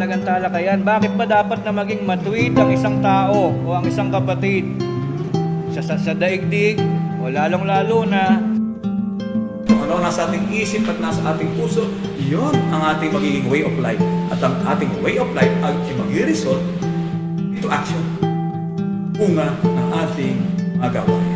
mahalagang talakayan. Bakit ba dapat na maging matuwid ang isang tao o ang isang kapatid? Sa daigdig o lalong-lalo na ano nasa ating isip at nasa ating puso, yon ang ating magiging way of life. At ang ating way of life ay mag-result into action. Bunga ng ating magawain.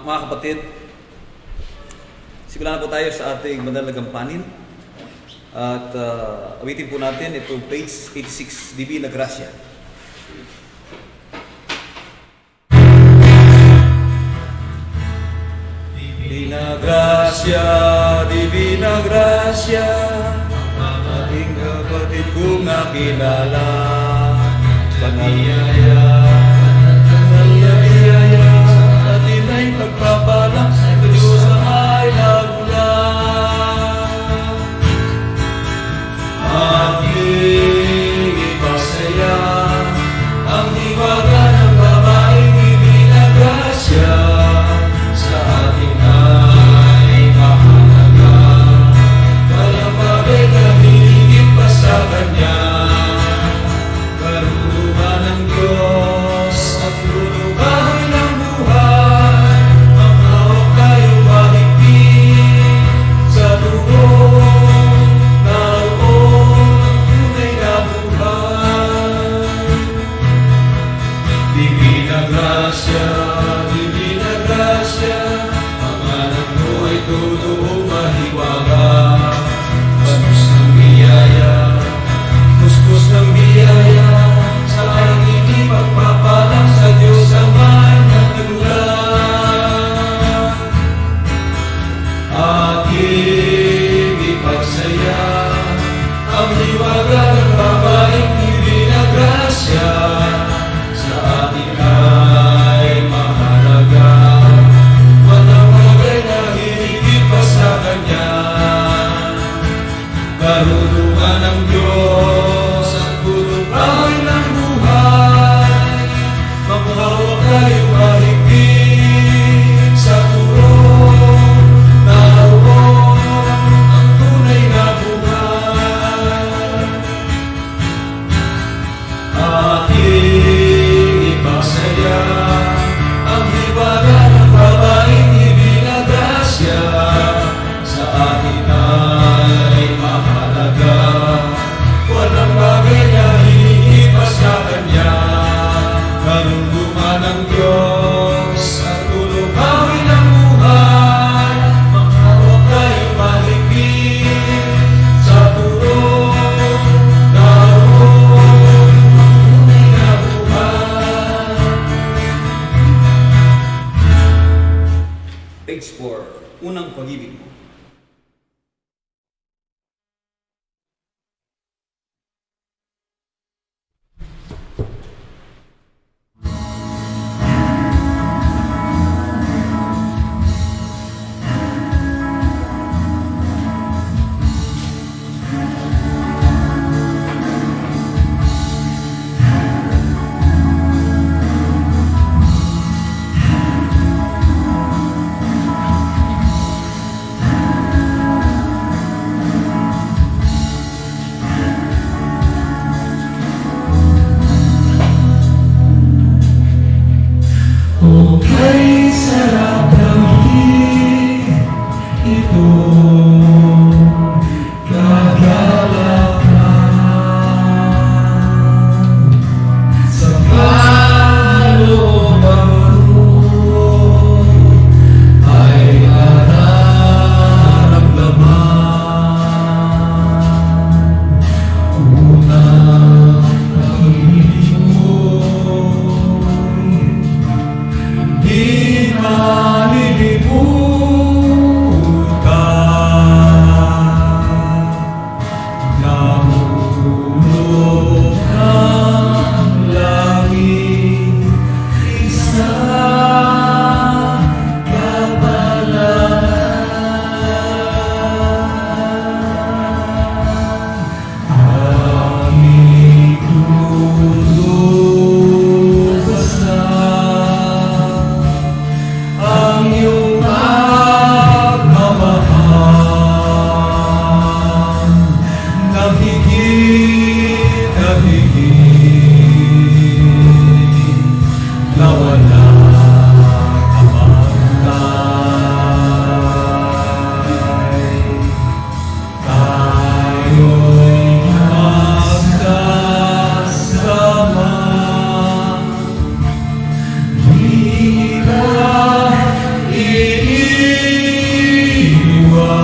Mga kapatid, sigula na po tayo sa ating banal na gampanin at awitin po natin itong page 86, Divina Gracia. Divina Gracia, Divina Gracia, ating kapatid kong nakilala, panayaya, panayaya, atin ay pagpapalang sa Diyos ang ay nagulang. Aking ipasaya ang hiwaga ng babaeng Divina Gracia, sa ating ay mahalaga. Walang bagay na higit pa sa Kanya. Karunungan ng Diyos at lunukahan ng buhay, ang hawak tayo mahigpit sa dugo na roon tunay na buhay. Divina Gracia, Divina Gracia, ang anak mo ay totoong mahiwaga. Kuskus ng biyaya, kuskus ng biyaya, sa aking hindi pagpapalang sa Diyos ang may nagdulang. Aking ipagsaya ang hiwaga ng babaeng Divina Gracia, sa ating ay mahalaga. Walang ay mahalaga. Walang bagay na hihigpas sa Kanya. Karunungan ng Diyos at tulungawin ang buhay. Huwag kayong mahigpit sa turong naroon. Tunay na buhay. Page 4. Unang pag-ibig mo. Okay, sarap ng higit ito. Kagalakan sa kalooban mo ay nararamdaman. Unang pag-ibig mo'y di malilimutan. Nahulog ng langit, isang kapalaran. Aming lulubasan ang iyong pagmamahal na higit na higit na walang kapantay. Tayo'y magkasama, di ka iiwan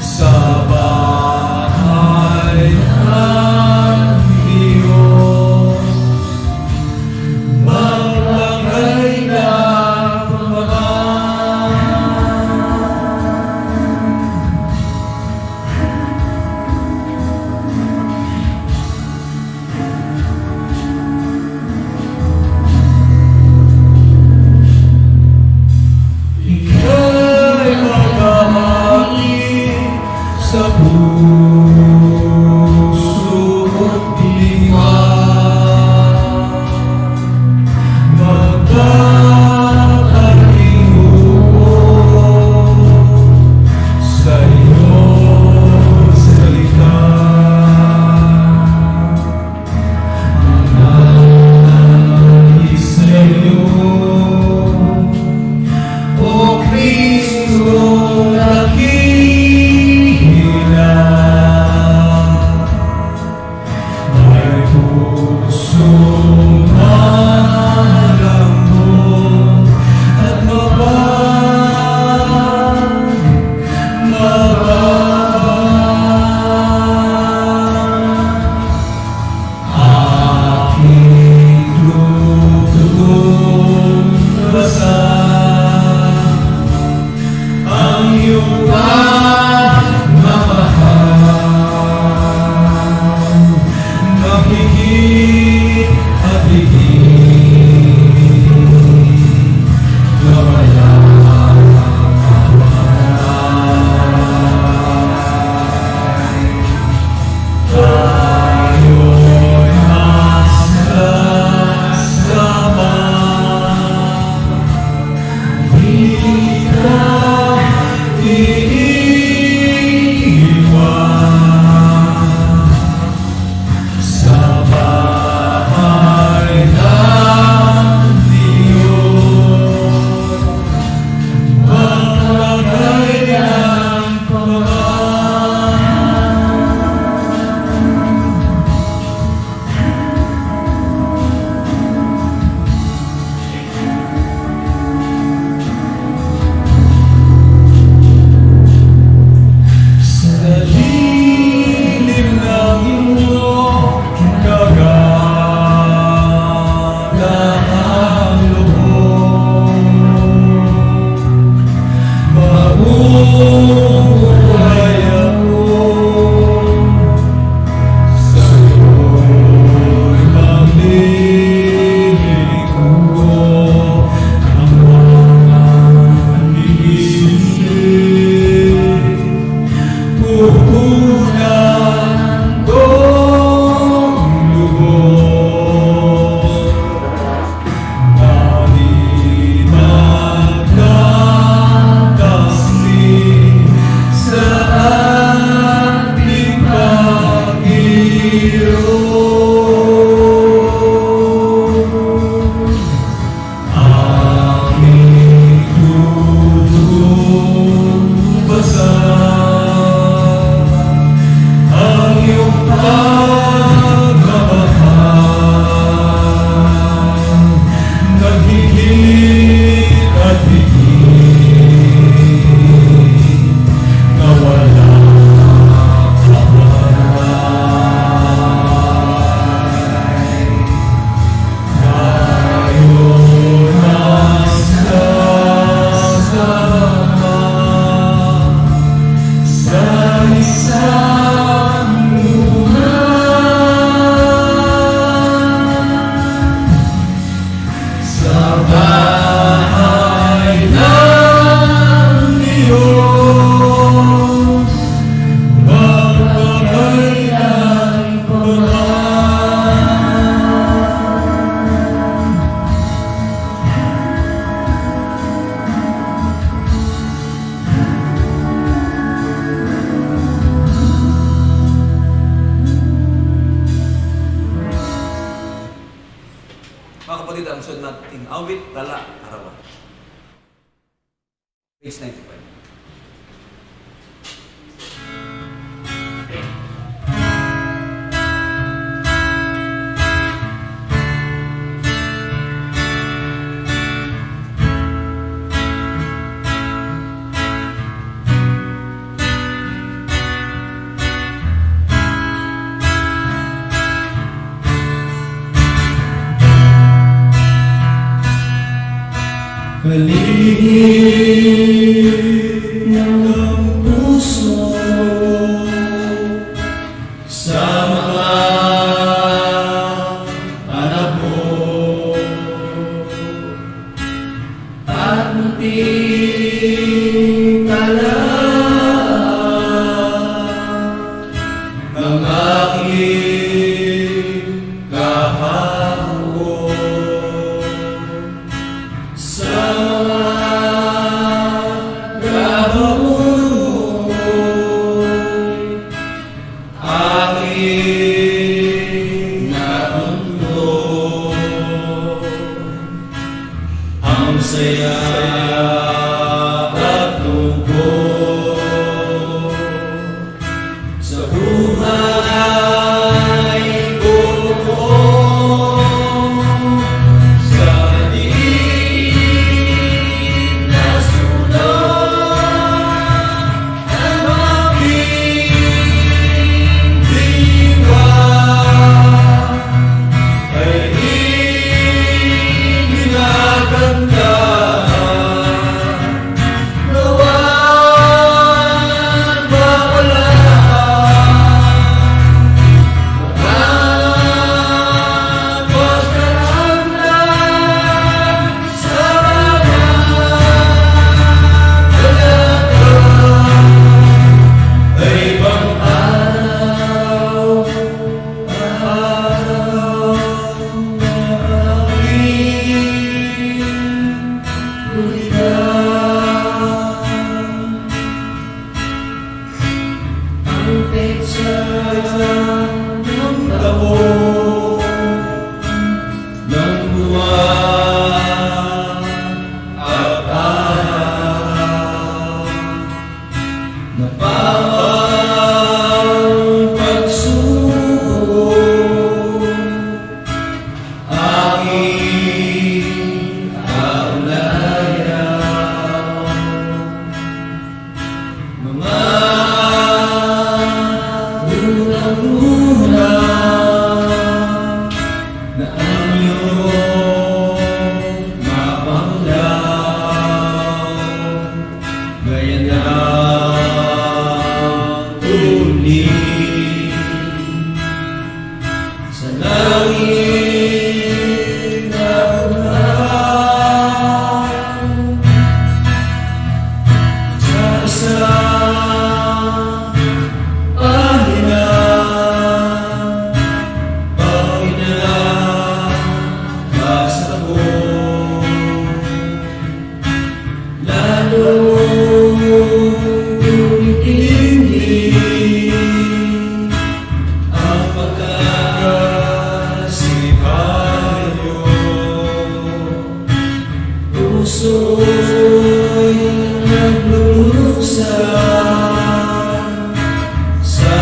sa bahay ng Diyos. Maglagay ng ika'y maghahari sa puso at diwa. Magpapaliw sa iyong salita. Mananalig sa iyo, O Kristo dakila. May pusong malambot at aking lulubasan ang iyong pagmamahal na higit at higit na walang kapantay. Tayo'y magkasama, di ka iiwan sa bahay ng Diyos. Maglagay ng puso sa mga anak mo at munting talaan ng aking kahapon sa mga gabon aking naunlog ang saya at lungkot sa buhay ko sa dilim na sulok ng aking diwa ay ginaganda. Ang petsa ng taon ng buwan at araw na parang pagsuko aking kaulayan mga unang-una na ang iyong mapanglaw gaya ng tulig sa langit na ulan sa isang pahina basa ko lalo tumitingin ang pagkakasipayo puso'y naglulusan sa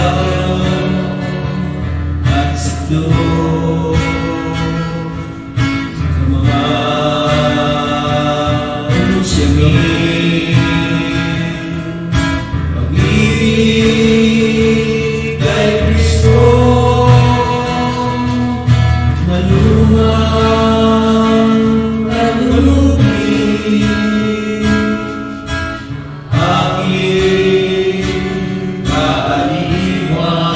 at siklong sa mga siyangin pag-ibig kay Kristo na lumang at lubig aking kaaliwan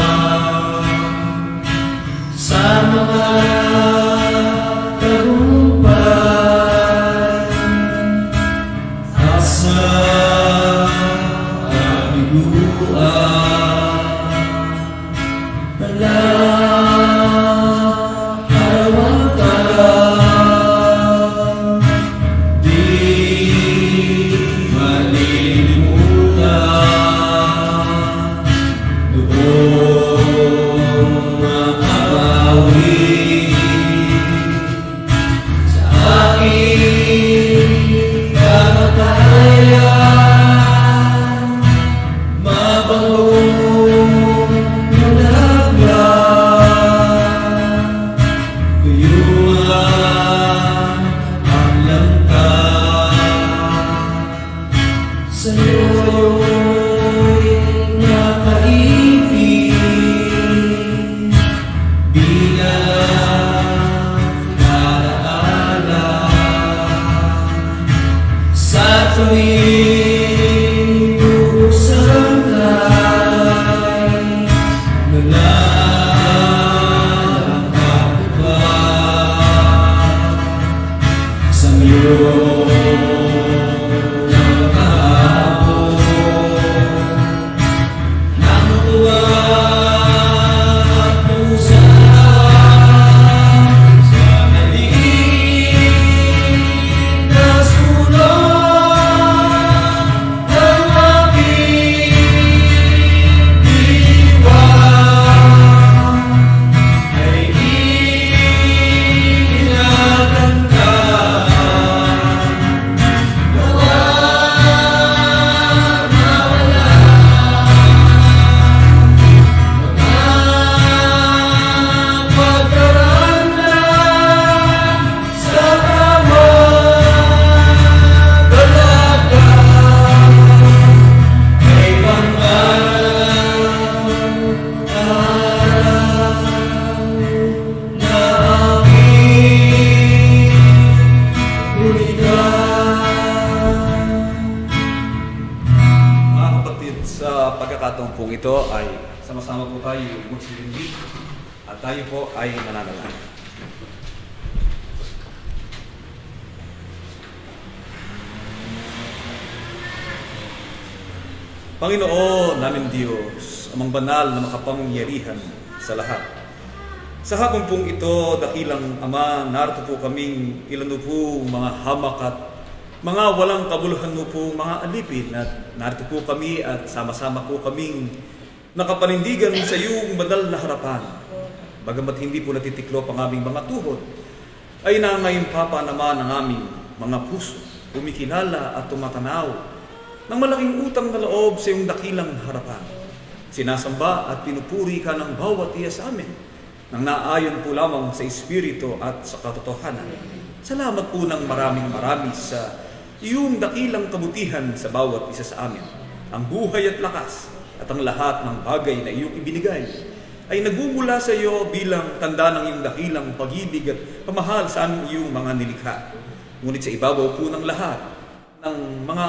sa mga tagumpay at sa kabiguan harawang talang di malilimutan doon makabawi sa aking kamatayan mabangong nalagyan tuyuan ang langka sa'yo'y nakaibig bilang alaala sa tuwing Sa pagkakataon pong ito ay sama-sama po tayo magsilindi at tayo po ay mananalangin. Panginoon namin Diyos, amang banal na makapangyarihan sa lahat. Sa hapon pong ito, dakilang Ama, narito po kaming ilan po mga hamak at mga walang kabuluhan po mga alipin, at narito po kami at sama-sama po kaming nakapanindigan sa iyong banal na harapan. Bagamat hindi po natitiklop ang aming mga tuhod, ay nangayon papa naman ang aming mga puso, kumikilala at tumatanaw ng malaking utang na loob sa iyong dakilang harapan. Sinasamba at pinupuri ka ng bawat iya sa amin, nang naayon po lamang sa Espiritu at sa katotohanan. Salamat po ng maraming sa iyong dakilang kabutihan sa bawat isa sa amin. Ang buhay at lakas at ang lahat ng bagay na iyong ibinigay ay nagmumula sa iyo bilang tanda ng iyong dakilang pag-ibig at pamahal sa aming iyong mga nilikha. Ngunit sa ibabaw po ng lahat ng mga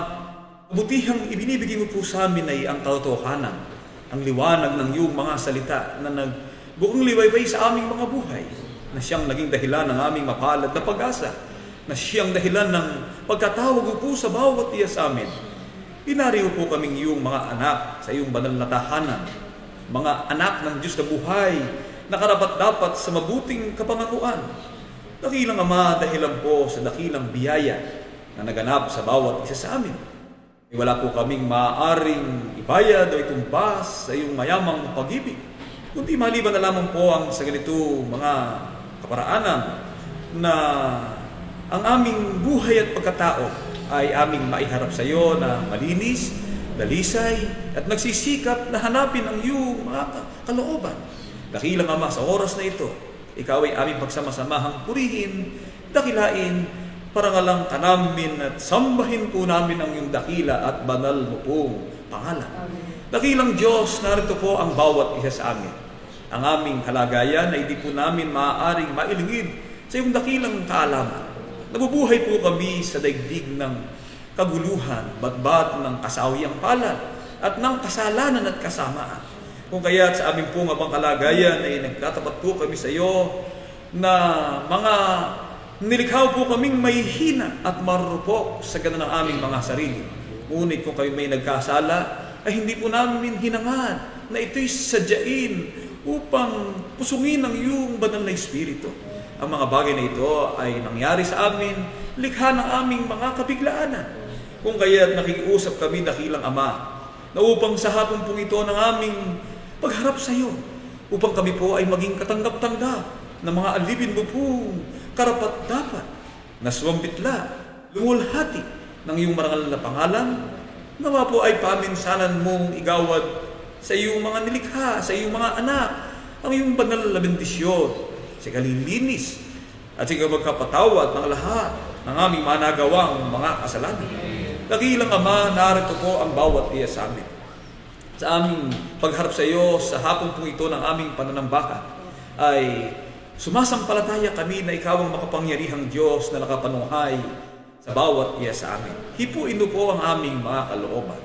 kabutihang ibinibigay mo po sa amin ay ang katotohanan, ang liwanag ng iyong mga salita na nagbukang liwayway sa aming mga buhay, na siyang naging dahilan ng aming mapalad na pag-asa, na siyang dahilan ng pagkatawag mo po sa bawat iya sa amin. Pinariho po kaming iyong mga anak sa iyong banal na tahanan, mga anak ng Diyos na buhay, na karapat-dapat sa mabuting kapangakuan. Dakilang Ama, dahilan po sa dakilang biyaya na naganap sa bawat isa sa amin. Wala po kaming maaaring ibayad o itumbas sa iyong mayamang pag-ibig, kundi maliban na lamang po ang sa ganito mga kaparaanan na ang aming buhay at pagkatao ay aming maiharap sa iyo na malinis, dalisay, at nagsisikap na hanapin ang iyong mga kalooban. Dakilang Ama, sa oras na ito, ikaw ay aming pagsama-samahang purihin, dakilain, parangalang ka namin at sambahin po namin ang iyong dakila at banal mo pong pangalan. Dakilang Diyos, narito po ang bawat isa sa amin. Ang aming kalagayan ay di po namin maaaring mailingid sa iyong dakilang kaalaman. Nabubuhay po kami sa daigdig ng kaguluhan, batbat ng kasawiyang palad at ng kasalanan at kasamaan. Kung kaya sa aming pong abang kalagayan ay nagtatapat po kami sa iyo na mga nilikhaw po kaming may hina at marupok sa ganda ng aming mga sarili. Ngunit kung kayo may nagkasala, ay hindi po namin hinangad na ito'y sadyain upang pusungin ang iyong banal na Espiritu. Ang mga bagay na ito ay nangyari sa amin, likha ng aming mga kabiglaanan. Kung kaya nakikiusap kami, dakilang Ama, na upang sa hapon pong ito ng aming pagharap sa iyo, upang kami po ay maging katanggap-tanggap ng mga alipin mo pong karapat-dapat na suwambitla, lumulhati ng iyong marangal na pangalan, nawa po ay paminsanan mong igawad sa iyong mga nilikha, sa iyong mga anak, ang iyong banal na bendisyon, sa kalilinis, at sa magkapatawad ng lahat ng aming managawang mga kasalanan. Dakilang Ama, narito po ang bawat iya sa amin. Sa aming pagharap sa iyo, sa hapon po ito ng aming pananambakan, ay sumasampalataya kami na ikaw ang makapangyarihang Diyos na nakapanuhay sa bawat iya sa amin. Hipuin mo po ang aming mga kalooban.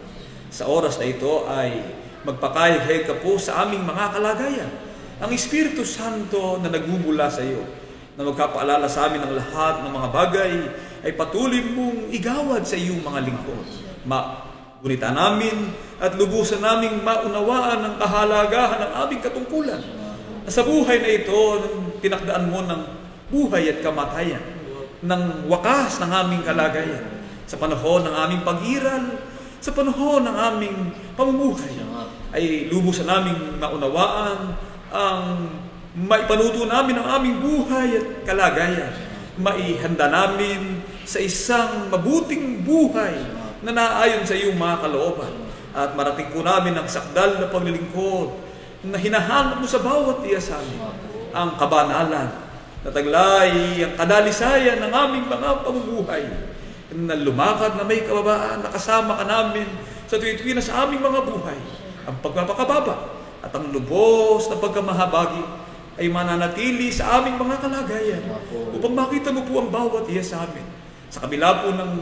Sa oras na ito ay magpakahig ka po sa aming mga kalagayan. Ang Espiritu Santo na nagmumula sa iyo, na magkapaalala sa amin ng lahat ng mga bagay, ay patuloy mong igawad sa iyong mga lingkod. Gunita namin at lubusan naming maunawaan ang kahalagahan ng aming katungkulan. Sa buhay na ito, tinakdaan mo ng buhay at kamatayan, ng wakas ng aming kalagayan, sa panahon ng aming pag-iral, sa panahon ng aming pamumuhay, ay lubusan naming maunawaan ang maipanuto namin ang aming buhay at kalagayan. Maihanda namin sa isang mabuting buhay na naayon sa iyong mga kalooban. At marating po namin ang sakdal na paglilingkod na hinahanap mo sa bawat iya sa amin, ang kabanalan, na taglay ang kadalisayan ng aming mga pamumuhay, na lumakad na may kababaan, nakasama ka namin sa tuwi-tuwi na sa aming mga buhay. Ang pagpapakababa at ang lubos na pagkamahabagi ay mananatili sa aming mga kalagayan, upang makita mo po ang bawat iya sa amin. Sa kabila po ng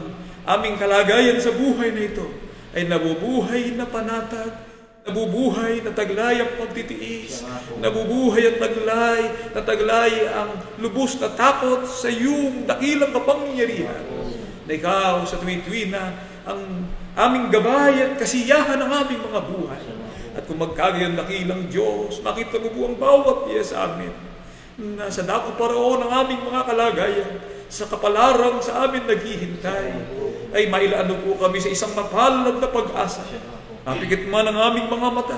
aming kalagayan sa buhay na ito, ay nabubuhay na panatag, nabubuhay na taglay ang pagtitiis, nabubuhay at taglay ang lubos na takot sa iyong dakilang kapangyarihan. Na ikaw sa tuwi-tuwi na ang aming gabay at kasiyahan ng aming mga buhay. At kung magkagayang dakilang Diyos, makita mo po ang bawat iya sa amin, na sa dako paroon ng aming mga kalagayan, sa kapalaran sa amin naghihintay, ay mailaano po kami sa isang mapalad na pag-asa. Mapikit man ang aming mga mata,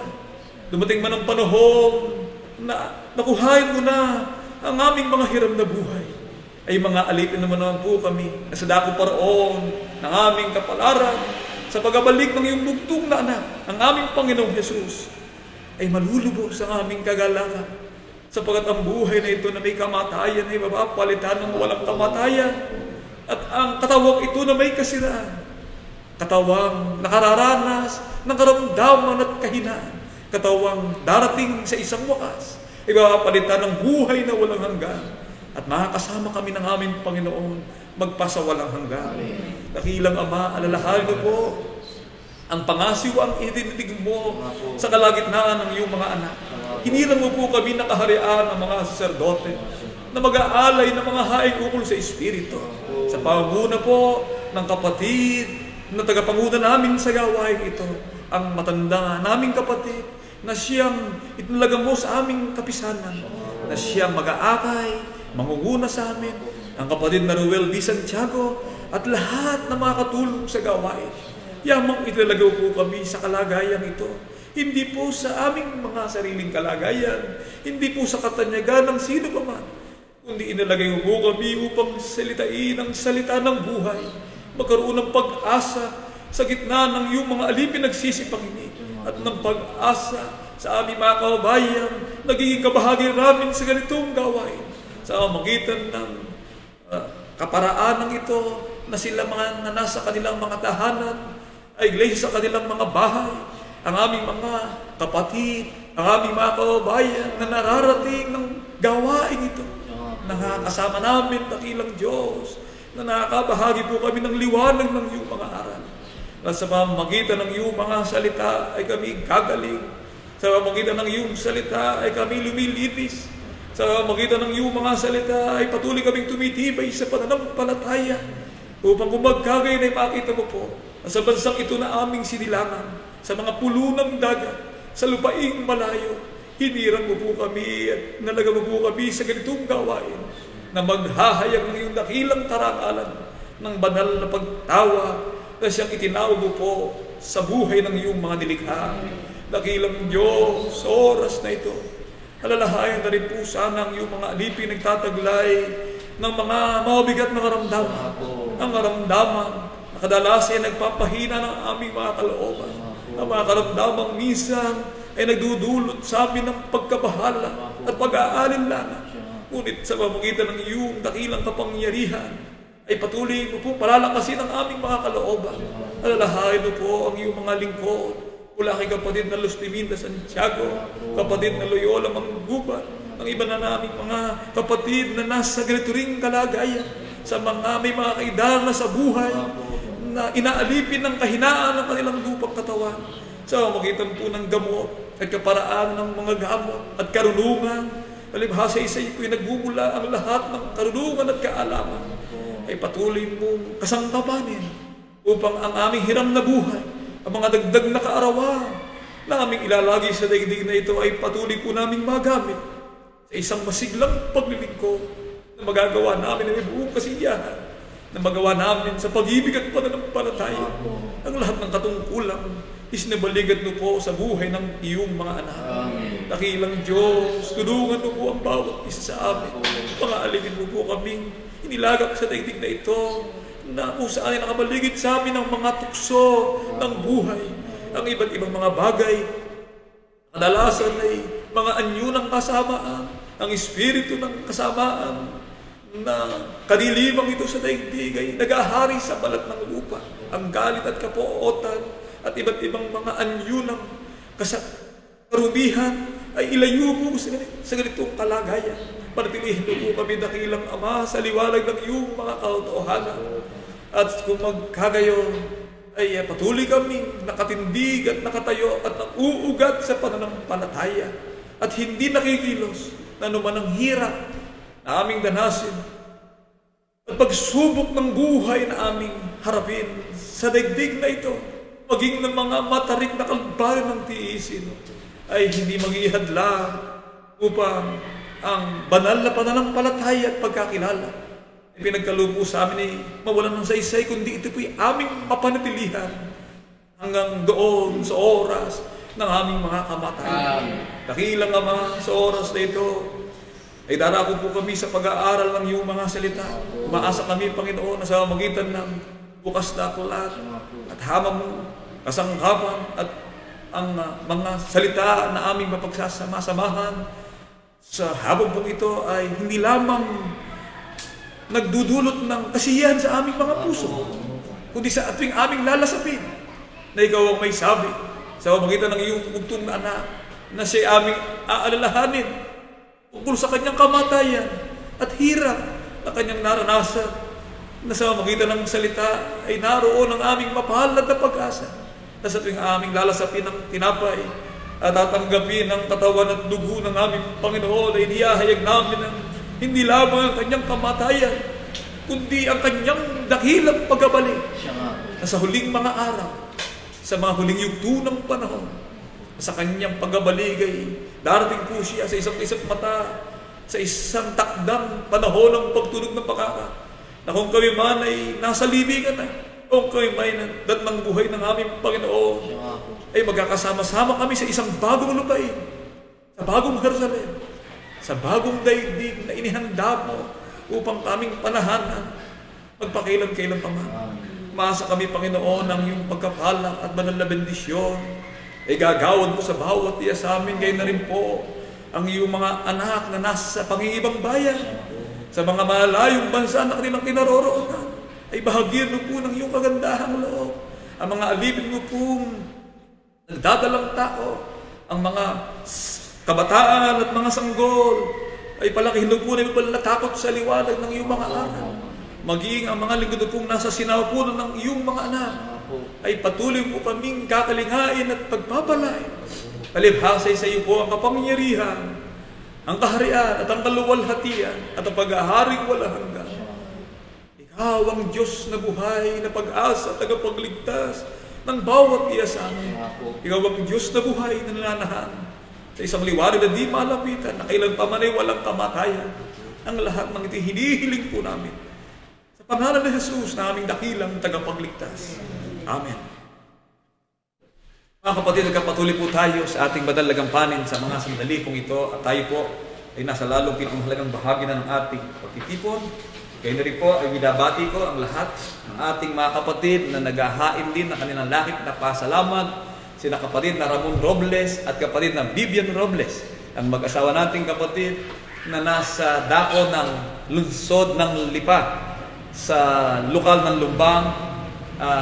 dumating man ang panahon na nakuhain mo na ang aming mga hiram na buhay, ay mga alipin naman po kami na sa dako paroon ng aming kapalaran, sa pagbabalik ng iyong bugtong na anak, ang aming Panginoong Jesus, ay malulubos ang aming kagalangan. Sapagat ang buhay na ito na may kamatayan ay mapapalitan ng walang kamatayan. At ang katawang ito na may kasiraan, katawang nakararanas ng karamdaman at kahinaan, katawang darating sa isang wakas, ay mapapalitan ng buhay na walang hanggan. At makakasama kami ng aming Panginoon magpasawalang hanggan. Dakilang Ama, alalahanin mo po ang pangasiw ang idinidig mo sa kalagitnaan ng iyong mga anak. Hiniram mo po kami na kaharian ng mga saserdote na mag-aalay ng mga haing ukol sa Espiritu. Sa pamumuna po ng kapatid na tagapanguna namin sa gawain ito, ang matanda naming kapatid na siyang itinalaga mo sa aming kapisanan, na siyang mag-aakay, mangunguna sa amin, ang kapatid na Ruel D. Santiago, at lahat na makakatulong sa gawain. Yamang itinalaga po kami sa kalagayan ito. Hindi po sa aming mga sariling kalagayan, hindi po sa katanyagan ng sino pa man, kundi inalagay mo po kami upang salitain ang salita ng buhay, magkaroon ng pag-asa sa gitna ng iyong mga alipin nagsisipanginig, at ng pag-asa sa aming mga kababayan, nagiging kabahagi namin sa ganitong gawain, sa magitan ng kaparaan ng ito, na sila mga nasa kanilang mga tahanan, ay iglesia sa kanilang mga bahay, ang aming mga kapatid, ang aming mga kababayan na nararating ng gawain ito. Nakakasama namin dakilang Diyos, na nakakabahagi po kami ng liwanag ng iyong mga aral. At sa pamamagitan ng iyong mga salita ay kami gagaling. Sa pamamagitan ng iyong salita ay kami lumilinis. Sa pamamagitan ng iyong mga salita ay patuloy kaming tumitibay sa pananampalataya, upang kung magkagay na makita mo po, sa bansang ito na aming sinilangan, sa mga pulunang dagat, sa lupaing malayo, hiniran mo po kami at nalaga mo po kami sa ganitong gawain na maghahayag ng iyong dakilang tarangalan ng banal na pagtawa na siyang itinawag mo po sa buhay ng iyong mga nilikha. Dakilang Diyos, sa oras na ito, alalahayan na rin po sana ang iyong mga alipin nagtataglay ng mga mabigat na karamdaman. Ang karamdaman na kadalas ay nagpapahina ng aming mga kalooban. Ang mga karamdamang minsan ay nagdudulot sa amin ng pagkabahala at pag-aalinlangan. Ngunit sa pamamagitan ng iyong dakilang kapangyarihan, ay patuloy mo po palalakasin ang aming mga kalooban. Alalahain mo po ang iyong mga lingkod, mula kay kapatid na Lustiminda Santiago, kapatid na Loyola Manggubat, ang iba na naming mga kapatid na nasa ganito ring kalagayan, sa mga may mga kaidala sa buhay, na inaalipin ng kahinaan ng kanilang lupang katawan, sa pamamagitan po ng gamot at kaparaan ng mga gamot at karunungan. Alibhasa isa ito'y nagmumula ang lahat ng karunungan at kaalaman, ay patuloy mong kasangkapanin upang ang aming hiram na buhay, ang mga dagdag na kaarawan na aming ilalagi sa daigdig na ito, ay patuloy po naming magamit sa isang masiglang paglilingkod na magagawa namin ng buong kasiyahan, na magawa namin sa pag-ibig at pananampalataya. Ang lahat ng katungkulang isinabaligad mo po sa buhay ng iyong mga anak. Dakilang Diyos, tulungan mo po ang bawat isa sa amin. Pangaalingin mo po kaming inilagak sa daigdig na ito, na kung saan ay nakabaligid sa amin ang mga tukso ng buhay, ang iba't ibang mga bagay. Kadalasan ay mga anyo ng kasamaan, ang espiritu ng kasamaan, na kadilimang ito sa daigdig ay nagahari sa balat ng lupa. Ang galit at kapootan at iba't ibang mga anyo ng karumihan ay ilayo po sa ganitong kalagayan. Panatilihin po kami dakilang Ama sa liwanag ng iyong mga katotohanan. At kung magkagayon ay patuloy kami nakatindig at nakatayo at nauugat sa pananampalataya at hindi nakikilos na anuman ang hirap na aming danasin at pagsubok ng buhay na aming harapin sa daigdig na ito, maging ng mga matarik na kalbaryo ng tiisin, ay hindi mag-ihadlang upang ang banal na pananampalataya at pagkakilala ay pinagkalubo sa amin ay mawalan ng saysay, kundi ito po'y aming mapanatilihan hanggang doon sa oras ng aming mga kamatayan. Dakilang Ama, sa oras na ito ay darako po kami sa pag-aaral ng iyong mga salita. Umaasa kami, Panginoon, na sa magitan ng bukas na aklat at hamang kasangkapan at ang mga salita na aming mapagsasama-samahan sa habang pong ito ay hindi lamang nagdudulot ng kasiyahan sa aming mga puso, kundi sa ating aming lalasapin na ikaw ang may sabi sa magitan ng iyong bugtong na anak na siya aming aalalahanin tungkol sa kanyang kamatayan at hirap na kanyang naranasan, na sa magitan ng salita ay naroon ang aming mapalad na pag-asa na sa tuwing aming lalasapin ng tinapay at tatanggapin ang katawan at dugo ng aming Panginoon ay niyahayag namin ng hindi lamang ang kanyang kamatayan, kundi ang kanyang dakilang pagbabalik na sa huling mga araw, sa mga huling yugto ng panahon, sa kanyang pagbabalik ay darating po siya sa isang mata, sa isang takdang panahon ng pagtulog ng pakaka, na kung kami man ay nasa libingan na, kung kami may datnang buhay ng aming Panginoon, ay magkakasama-sama kami sa isang bagong lupain, sa bagong Jerusalem, sa bagong daigdig na inihanda mo upang kaming panahanan magpakailan-kailan pa man. Maasa kami, Panginoon, ng iyong pagkapala at banal na bendisyon ay gagawad mo sa bawat iya sa amin. Gayon na rin po ang iyong mga anak na nasa pangingibang bayan, sa mga malayong bansa na kanilang kinaroroonan, ay bahagyan mo po ng iyong kagandahang loob. Ang mga alipin mo pong nagdadalang tao, ang mga kabataan at mga sanggol, ay palakihin mo po na ipalatakot sa liwanag ng iyong mga anak. Maging ang mga lingkod pong nasa sinapunan ng iyong mga anak, ay patuloy po kaming kakalingain at pagpapalain. Talibhasay sa iyo po ang kapangyarihan, ang kaharian at ang kaluwalhatian at ang pag-aharing walang hanggan. Ikaw ang Diyos na buhay, na pag-asa at tagapagligtas ng bawat iya sa amin. Ikaw ang Diyos na buhay na nananahan sa isang liwanag na di malapitan, na kailan pa man ay walang kamatayan. Ang lahat ng ito hinihiling po namin sa pangalan ni Jesus na aming dakilang tagapagligtas. Amen. Mga kapatid, nagkapatuloy po tayo sa ating banal na gampanin sa mga sandali pong ito, at tayo po ay nasa lalong pinamahalagang bahagi na ng ating pagtitipon. Kaya na rin po ay binabati ko ang lahat ng ating mga kapatid na naghahain din ng kanilang lakip na pasalamat, sina kapatid na Ramon Robles at kapatid na Vivian Robles, ang mag-asawa nating kapatid na nasa dako ng lungsod ng Lipa sa lokal ng Lumbang.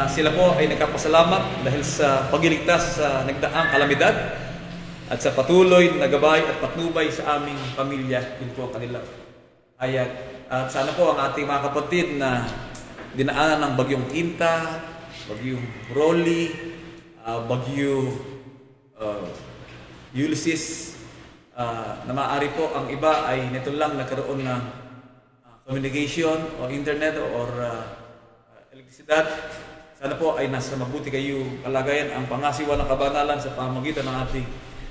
Sila po ay nagkapasalamat dahil sa pagliligtas sa nagdaang kalamidad at sa patuloy na gabay at patnubay sa aming pamilya. Yun po ang kanilang ayat. At sana po ang ating mga kapatid na dinaanan ng bagyong Quinta, bagyong Rolly, bagyo Ulysses, na maaari po ang iba ay nito lang nagkaroon ng communication o internet or elektrisidad. Sana po ay nasa mabuti kayo kalagayan. Ang pangasiwa ng kabanalan sa pamamagitan ng ating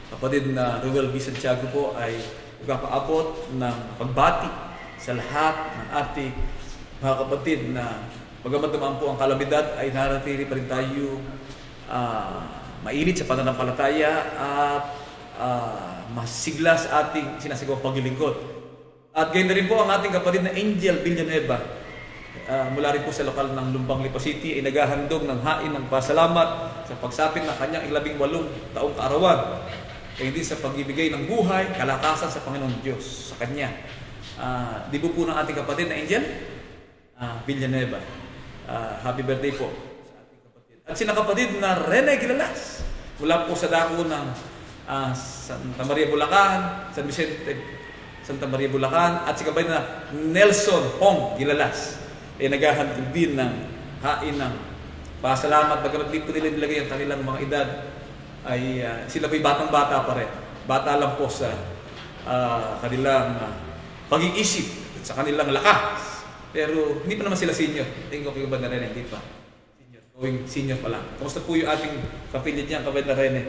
kapatid na Ruel B. Santiago po ay magpapaabot ng pagbati sa lahat ng ating mga kapatid na bagamat naman po ang kalamidad ay naratili pa rin tayo mainit sa pananampalataya at masigla sa ating sinasagawang paglilingkod. At gayon na rin po ang ating kapatid na Angel Villanueva, mula rin po sa lokal ng Lumbang, Lipa City, ay naghahandog ng hain ng pasalamat sa pagsapit ng kanyang 18 taong kaarawan. Kaya hindi sa pagbibigay ng buhay, kalakasan sa Panginoon Diyos sa kanya. Di po ng ating kapatid na Angel Villanueva. Happy birthday po sa ating kapatid. At sina kapatid na Rene Gilalas, mula po sa dako ng Santa Maria, Bulacan, San Vicente, Santa Maria, Bulacan, at si kapatid na Nelson Hong Gilalas, ay naghahandog din ng hain ng Pasalamat, bagamat di po nila nilagay ang kanilang mga edad, ay sila po'y batang-bata pa rin. Bata lang po sa kanilang pag-iisip at sa kanilang lakas. Pero hindi pa naman sila senior. Tingin ko kayo ba na rin, hindi pa. Going senior pa lang. Kamusta po yung ating kapilya niya, Kabed na rin?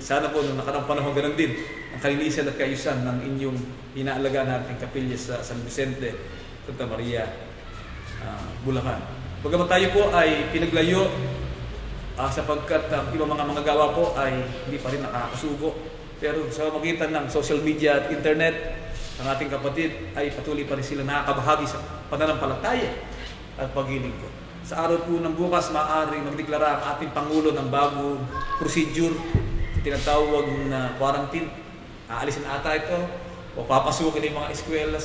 Sana po nung nakarang panahon ganun din ang kalinisan at kaayusan ng inyong inaalagaan nating kapilya sa San Vicente, Santa Maria, Bulacan. Bagamat tayo po ay pinaglayo sapagkat ibang mga gawa po ay hindi pa rin nakakasugo. Pero sa magitan ng social media at internet, ang ating kapatid ay patuloy pa rin sila nakakabahagi sa pananampalataya at paglilingkod. Sa araw po ng bukas, maaari magdeklara ang ating Pangulo ng bagong procedure, tinatawag na quarantine. Aalisin ata ito o papasukin yung mga eskwela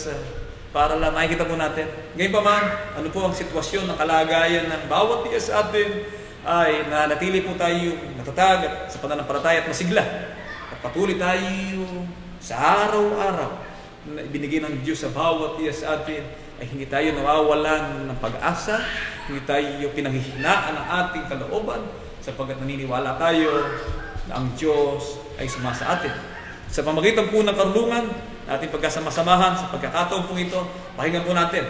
para lang makikita po natin. Ngayon pa man, ano po ang sitwasyon ng kalagayan ng bawat isa sa atin ay nanatili po tayo natatag at sa pananampalataya at masigla. At patuloy tayo sa araw-araw na ibinigay ng Diyos sa bawat isa sa atin ay hindi tayo nawawalan ng pag-asa, hindi tayo pinanghihinaan ng ating kalooban sapagkat naniniwala tayo na ang Diyos ay sumasa atin. Sa pamagitan po ng karunungan, ating pagkasama-samahan sa pagkakataon po ito, pakinggan po natin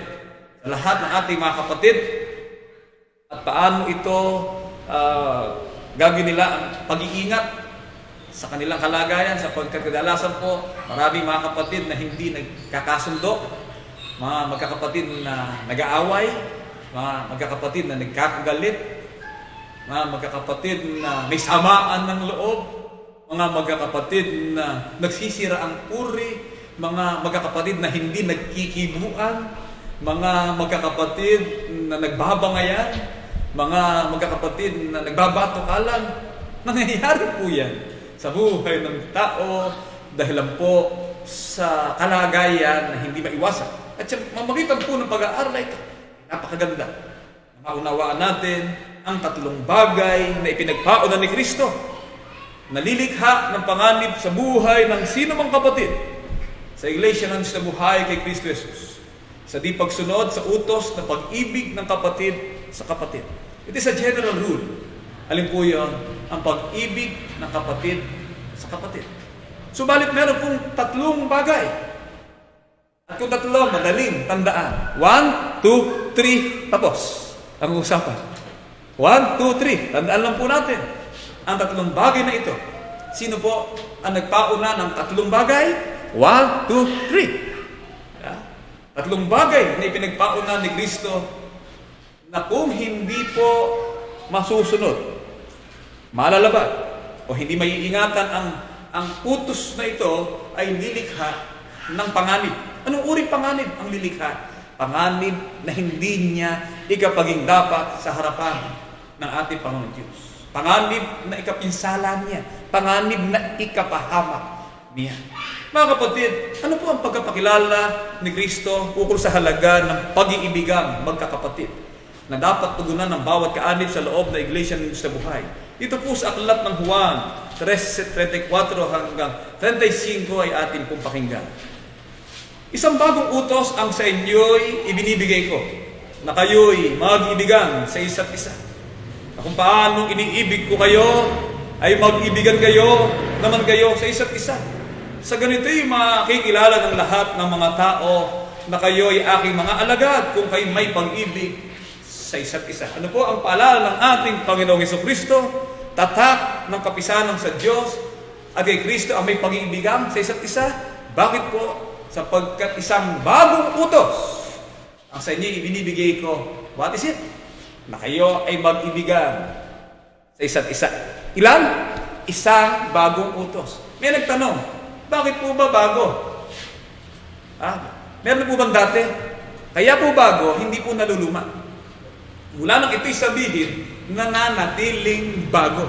sa lahat ng ating mga kapatid at paano ito gagawin nila ang pag-iingat sa kanilang kalagayan sapagkat kadalasan po maraming mga kapatid na hindi nagkakasundo, mga magkakapatid na nag-aaway, mga magkakapatid na nagkakagalit, mga magkakapatid na may samaan ng loob, mga magkakapatid na nagsisira ang puri, mga magkakapatid na hindi nagkikibuan, mga magkakapatid na nagbabangayan, mga magkakapatid na nagbabatukalan. Nangyayari po yan sa buhay ng tao dahil lang po sa kalagayan na hindi maiwasan. At sa mamagitan po ng pag-aaral ito, napakaganda. Maunawaan natin ang tatlong bagay na ipinagpaunan ni Kristo. Nalilikha ng panganib sa buhay ng sino mang kapatid sa iglesia ng sa buhay kay Kristo Jesus. Sa di pagsunod sa utos na pag-ibig ng kapatid sa kapatid. It is a general rule. Alin po yun? Ang pag-ibig ng kapatid sa kapatid. Subalit meron pong tatlong bagay. At kung tatlo, madaling tandaan. 1, 2, 3, tapos ang usapan. 1, 2, 3. Tandaan lang po natin ang tatlong bagay na ito. Sino po ang nagpauna ng tatlong bagay? 1, 2, 3. Tatlong bagay na ipinagpauna ni Kristo na kung hindi po masusunod, malalabag, o hindi maiingatan ang utos na ito ay lilikha ng panganib. Anong uri panganib ang lilikha? Panganib na hindi niya ikapaging dapat sa harapan ng ating Panginoon Diyos. Panganib na ikapinsala niya. Panganib na ikapahamak niya. Mga kapatid, ano po ang pagkapakilala ni Kristo ukol sa halaga ng pag-iibigang magkakapatid na dapat tugunan ng bawat kaanib sa loob na iglesia ng sa buhay? Ito po sa aklat ng Juan 3:34 hanggang 35 ay atin pong pakinggan. Isang bagong utos ang sa inyo'y ibinibigay ko, na kayo'y mag-ibigan sa isa't isa. Na kung paanong iniibig ko kayo, ay mag-ibigan kayo naman kayo sa isa't isa. Sa ganito'y makikilala ng lahat ng mga tao na kayo'y aking mga alagad kung kayo may pag-ibig sa isa't isa. Ano po ang paalala ng ating Panginoong Hesukristo? Tatak ng kapisanan sa Diyos at kay Kristo ang may pag-iibigan sa isa't isa. Bakit po? Sapagkat isang bagong utos ang sa inyo ibinibigay ko. What is it? Na kayo ay mag-ibigan sa isa't isa. Ilan? Isang bagong utos. May nagtanong, bakit po ba bago? Meron po bang dati? Kaya po bago, hindi po naluluma. Mula nang ito'y sabihin, nananatiling bago.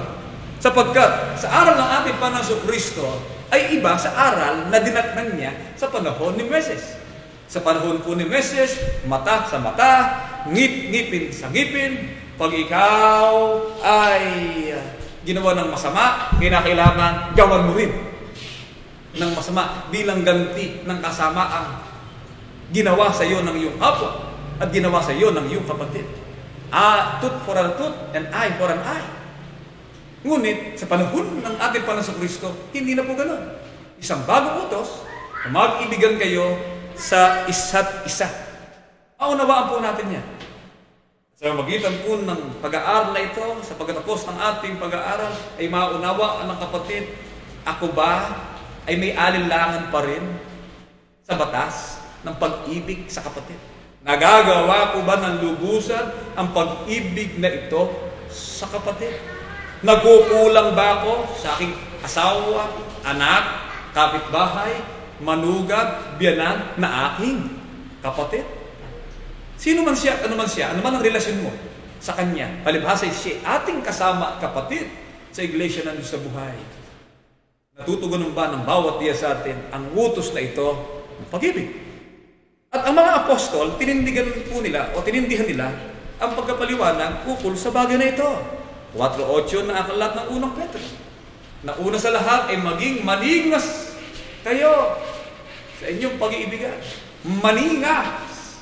Sapagkat sa aral ng ating Panginoong Kristo ay iba sa aral na dinatnan niya sa panahon ni Moises. Sa panahon po ni Moises, mata sa mata, ngipin sa ngipin. Pag ikaw ay ginawa ng masama, kinakailangan gawan mo rin ng masama bilang ganti ng kasamaang ginawa sa iyo ng iyong kapwa at ginawa sa iyo ng iyong kapatid. Tooth for a tooth and eye for an eye. Ngunit, sa panahon ng ating Panginoon Kristo, hindi na po ganoon. Isang bagong utos, na mag-ibigan kayo sa isa't isa. Maunawaan po natin yan. Sa magitan po ng pag-aaral na ito, sa pagkatapos ng ating pag-aaral, ay maunawaan ng kapatid, ako ba ay may alinlangan pa rin sa batas ng pag-ibig sa kapatid? Nagagawa ko ba ng lubusan ang pag-ibig na ito sa kapatid? Nagkukulang ba ako sa aking asawa, anak, kapitbahay, manugang, biyanan na aking kapatid? Sino man siya, ano man ang relasyon mo sa kanya, palibhasa siya ating kasama at kapatid sa iglesia ng Diyos sa buhay. Natutugunan ba ng bawat dia sa atin ang utos na ito ng pag-ibig? At ang mga apostol, tinindihan nila ang pagkapaliwanag ukol sa bagay na ito. 4:8 na aklat ng unang Pedro. Na una sa lahat ay maging maningas kayo sa inyong pag-iibigan. Maningas.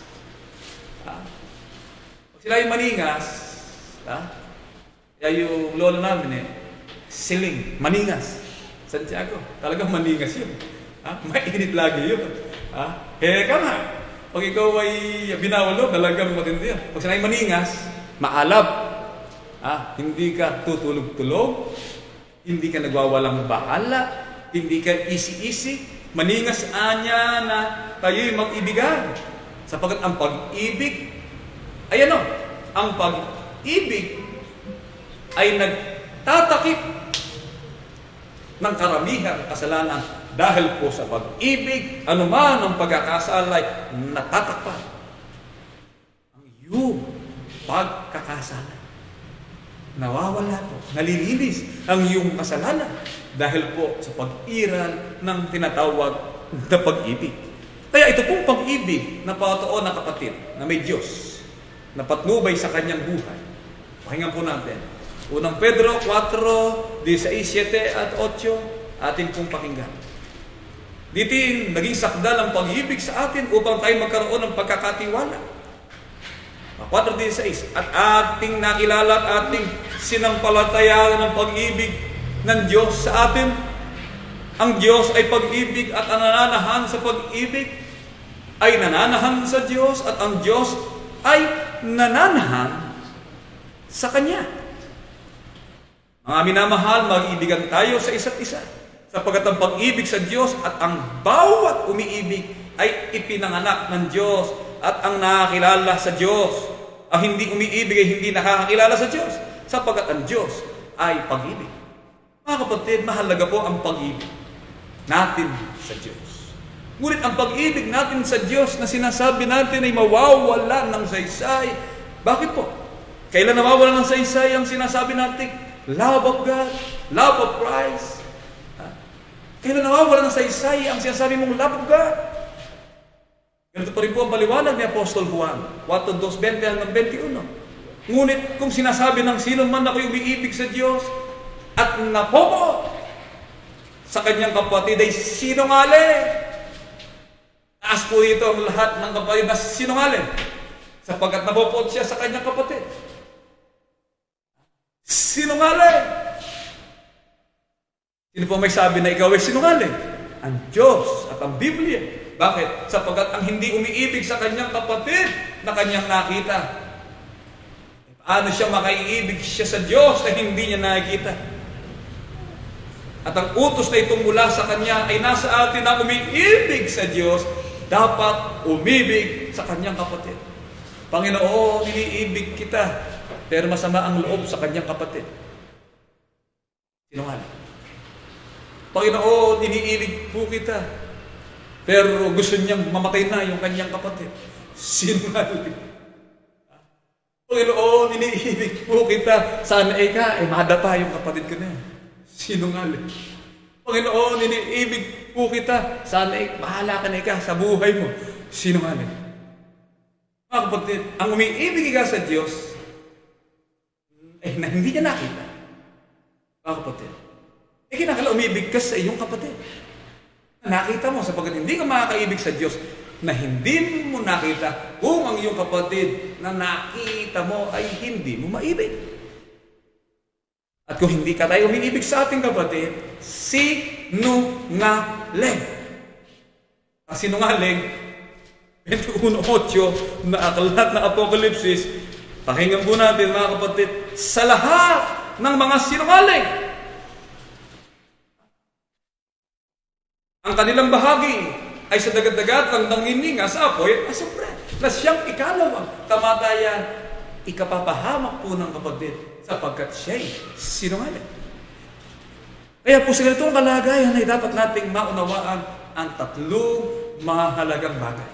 Pag sila yung maningas, kaya yung lola namin siling, maningas. Santiago, talagang maningas yun. Mainit lagi yun. Heka nga. Pag ikaw ay binawalo, talagang matindi yan. Pag sila yung maningas, maalab. Hindi ka tutulog-tulog, hindi ka nagwawalang bahala, hindi ka isi-isi, maningas anya na tayo'y mag-ibigan. Sapagkat ang pag-ibig, ang pag-ibig ay nagtatakip ng karamihang kasalanan dahil po sa pag-ibig, anuman ang pagkakasalay, natatakpan ang iyong pagkakasalay. Nawawala po, nalilinis ang iyong kasalanan dahil po sa pag-iral ng tinatawag na pag-ibig. Kaya ito pong pag-ibig na patuon na kapatid na may Diyos na patnubay sa kanyang buhay. Pakinggan po natin. Unang Pedro 4, 16, 7 at 8, atin pong pakinggan. Dito naging sakdal ang pag-ibig sa atin upang tayo magkaroon ng pagkakatiwala. 4:16, at ating nakilala at ating sinampalatayaan ng pag-ibig ng Diyos sa atin. Ang Diyos ay pag-ibig at ang nananahan sa pag-ibig ay nananahan sa Diyos at ang Diyos ay nananahan sa Kanya. Mga minamahal, mag-ibigan tayo sa isa't isa sapagkat ang pag-ibig sa Diyos at ang bawat umiibig ay ipinanganak ng Diyos at ang nakakilala sa Diyos. Ang hindi umiibig ay hindi nakakakilala sa Diyos sapagkat ang Diyos ay pag-ibig. Mga kapatid, mahalaga po ang pag-ibig natin sa Diyos. Ngunit ang pag-ibig natin sa Diyos na sinasabi natin ay mawawala ng saysay. Bakit po? Kailan nawawala ng saysay ang sinasabi natin? Love of God, love of Christ. Kailan nawawala ng saysay ang sinasabi mong love of God? Ganito pa rin po ang paliwanag ni Apostol Juan, 4:2 hanggang 21. Ngunit kung sinasabi ng sino man na ako'y umiibig sa Diyos at napopo sa kanyang kapatid ay sinungaling. Taas po dito ang lahat ng kapatid na sinungaling sapagkat napopot siya sa kanyang kapatid. Sinungaling. Sino po may sabi na ikaw ay sinungaling? Ang Diyos at ang Biblia. Bakit? Sapagkat ang hindi umiibig sa kanyang kapatid na kanyang nakita. Paano siya makaiibig siya sa Diyos na hindi niya nakikita? At ang utos na itong mula sa kanya ay nasa atin na umiibig sa Diyos, dapat umibig sa kanyang kapatid. Panginoon, iniibig kita, pero masama ang loob sa kanyang kapatid. Sinungaling. Panginoon, iniibig po kita, pero gusto niyang mamatay na yung kanyang kapatid. Sinungaling. Panginoon, iniibig po kita, sana ka, madapa yung kapatid ko na yan. Sinungaling. Panginoon, iniibig po kita, sana bahala ka na ka sa buhay mo. Sinungaling. Mga kapatid, ang umiibig ka sa Diyos, na hindi niya nakita. Mga kapatid, kinakala umibig ka sa iyong kapatid. Nakita mo, sapagkat hindi ka makakaibig sa Diyos, na hindi mo nakita kung ang iyong kapatid na nakita mo ay hindi mo maibig. At kung hindi ka tayo umiibig sa ating kapatid, sinungaling. Ang sinungaling, 21:8 na aklat ng Apokalipsis, pakinggan po natin mga kapatid, sa lahat ng mga sinungaling, ang kanilang bahagi ay sa dagat-dagat ng nangininga sa apoy at asupre, na siyang ikalawang kamatayan, ikapapahamak po ng kapatid sapagkat siya'y sinungaling. Kaya po sa ganitong kalagayan ay dapat nating maunawaan ang tatlong mahalagang bagay.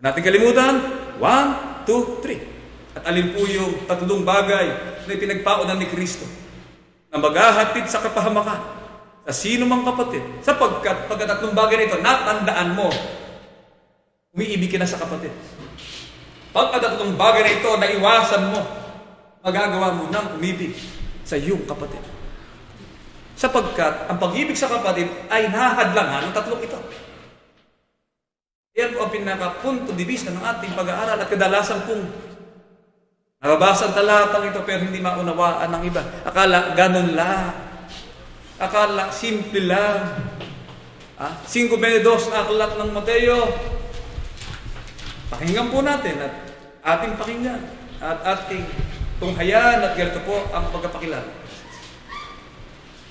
Natin kalimutan, 1, 2, 3. At alin po yung tatlong bagay na pinagpaunan ni Kristo na maghahatid sa kapahamakan sa sino mang kapatid, sapagkat pagkatatlong bagay na ito, natandaan mo, umiibig ka na sa kapatid. Pagkatatlong bagay na ito, naiwasan mo, magagawa mo ng umibig sa iyong kapatid. Sapagkat ang pag-ibig sa kapatid ay nahahadlangan ng tatlong ito. Yan po ang pinaka-punto de vista ng ating pag-aaral at kadalasan pong nababasa ang talatang ito pero hindi maunawaan ng iba. Akala ganun lang. Akala simple lang. 5:22 na aklat ng Mateo. Pakinggan po natin at ating pakinggan at ating tunghayan at ganito po ang pagkapakilala.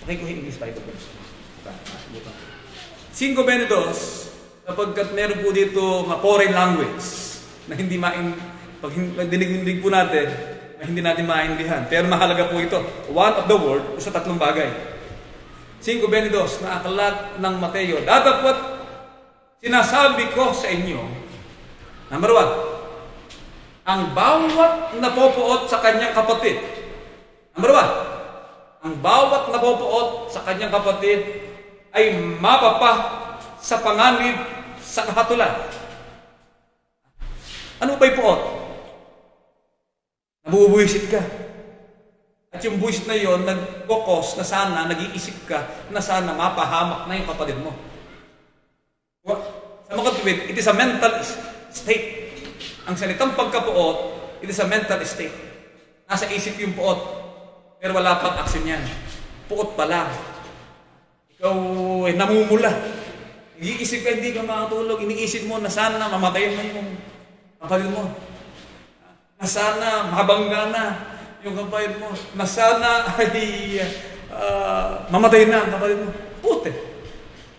Pakinggan ko yung English Bible. 5:22 sapagkat meron po dito foreign language na hindi pag dinig po natin na hindi natin maintindihan. Pero mahalaga po ito. One of the word sa tatlong bagay. 5:22 na aklat ng Mateo. Datapwat sinasabi ko sa inyo, number 1, ang bawat napopoot sa kanyang kapatid. Number 1, ang bawat napopoot sa kanyang kapatid ay mapapa sa panganib sa kahatulan. Ano ba'y puot? Nabubuwisit ka. At yung buwisit na yon, nag-focus na sana, nag-iisip ka, na sana mapahamak na yung kapatid mo. Sa mga tuwid, it is a mental state. Ang salitang pagkapuot, it is a mental state. Nasa isip yung puot, pero wala pang aksyon yan. Puot pa lang. Ikaw ay namumula. Nag-iisip ka, hindi ka makatulog. Iniisip mo na sana mamatayin mo yung kapatid mo. Na sana mabangga na yung kapatid mo. Na sana ay mamatayin na ang kapatid mo. Puti.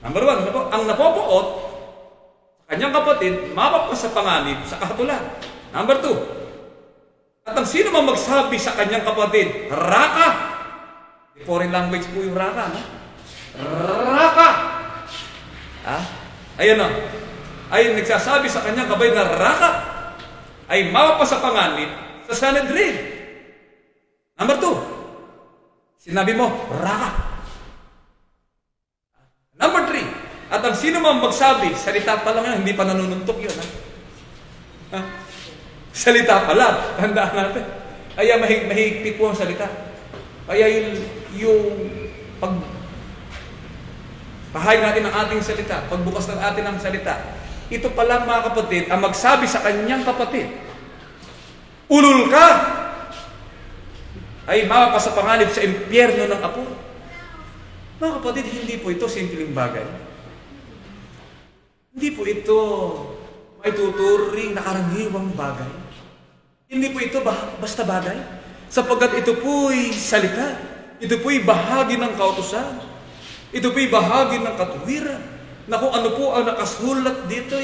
Number 1, ang napopoot sa kanyang kapatid, mapapas sa panganib sa kahatulan. Number 2, at ang sino man magsabi sa kanyang kapatid, raka. Foreign language po yung raka, no? Raka. Ayan o. Ay nagsasabi sa kanyang kapatid na raka ay mapapas sa panganib sa Sanhedrin. Number 2, sinabi mo, raka. Number 3, at ang sino man magsabi, salita pa lang yan, hindi pa nanununtok yun. Salita pa lang, tandaan natin. Kaya mahigpit po ang salita. Kaya yung pahayag natin ng ating salita, pagbukas ng atin ng salita, ito pa lang mga kapatid, ang magsabi sa kanyang kapatid, ulul ka, ay mapapas sa panganib sa impyerno ng apo. Mga kapatid, hindi po ito simpleng bagay. Hindi po ito may tuturing na karaniwang bagay. Hindi po ito basta bagay. Sapagkat ito po'y salita. Ito po'y bahagi ng kautusan. Ito po'y bahagi ng katuwiran. Na kung ano po ang nakasulat dito,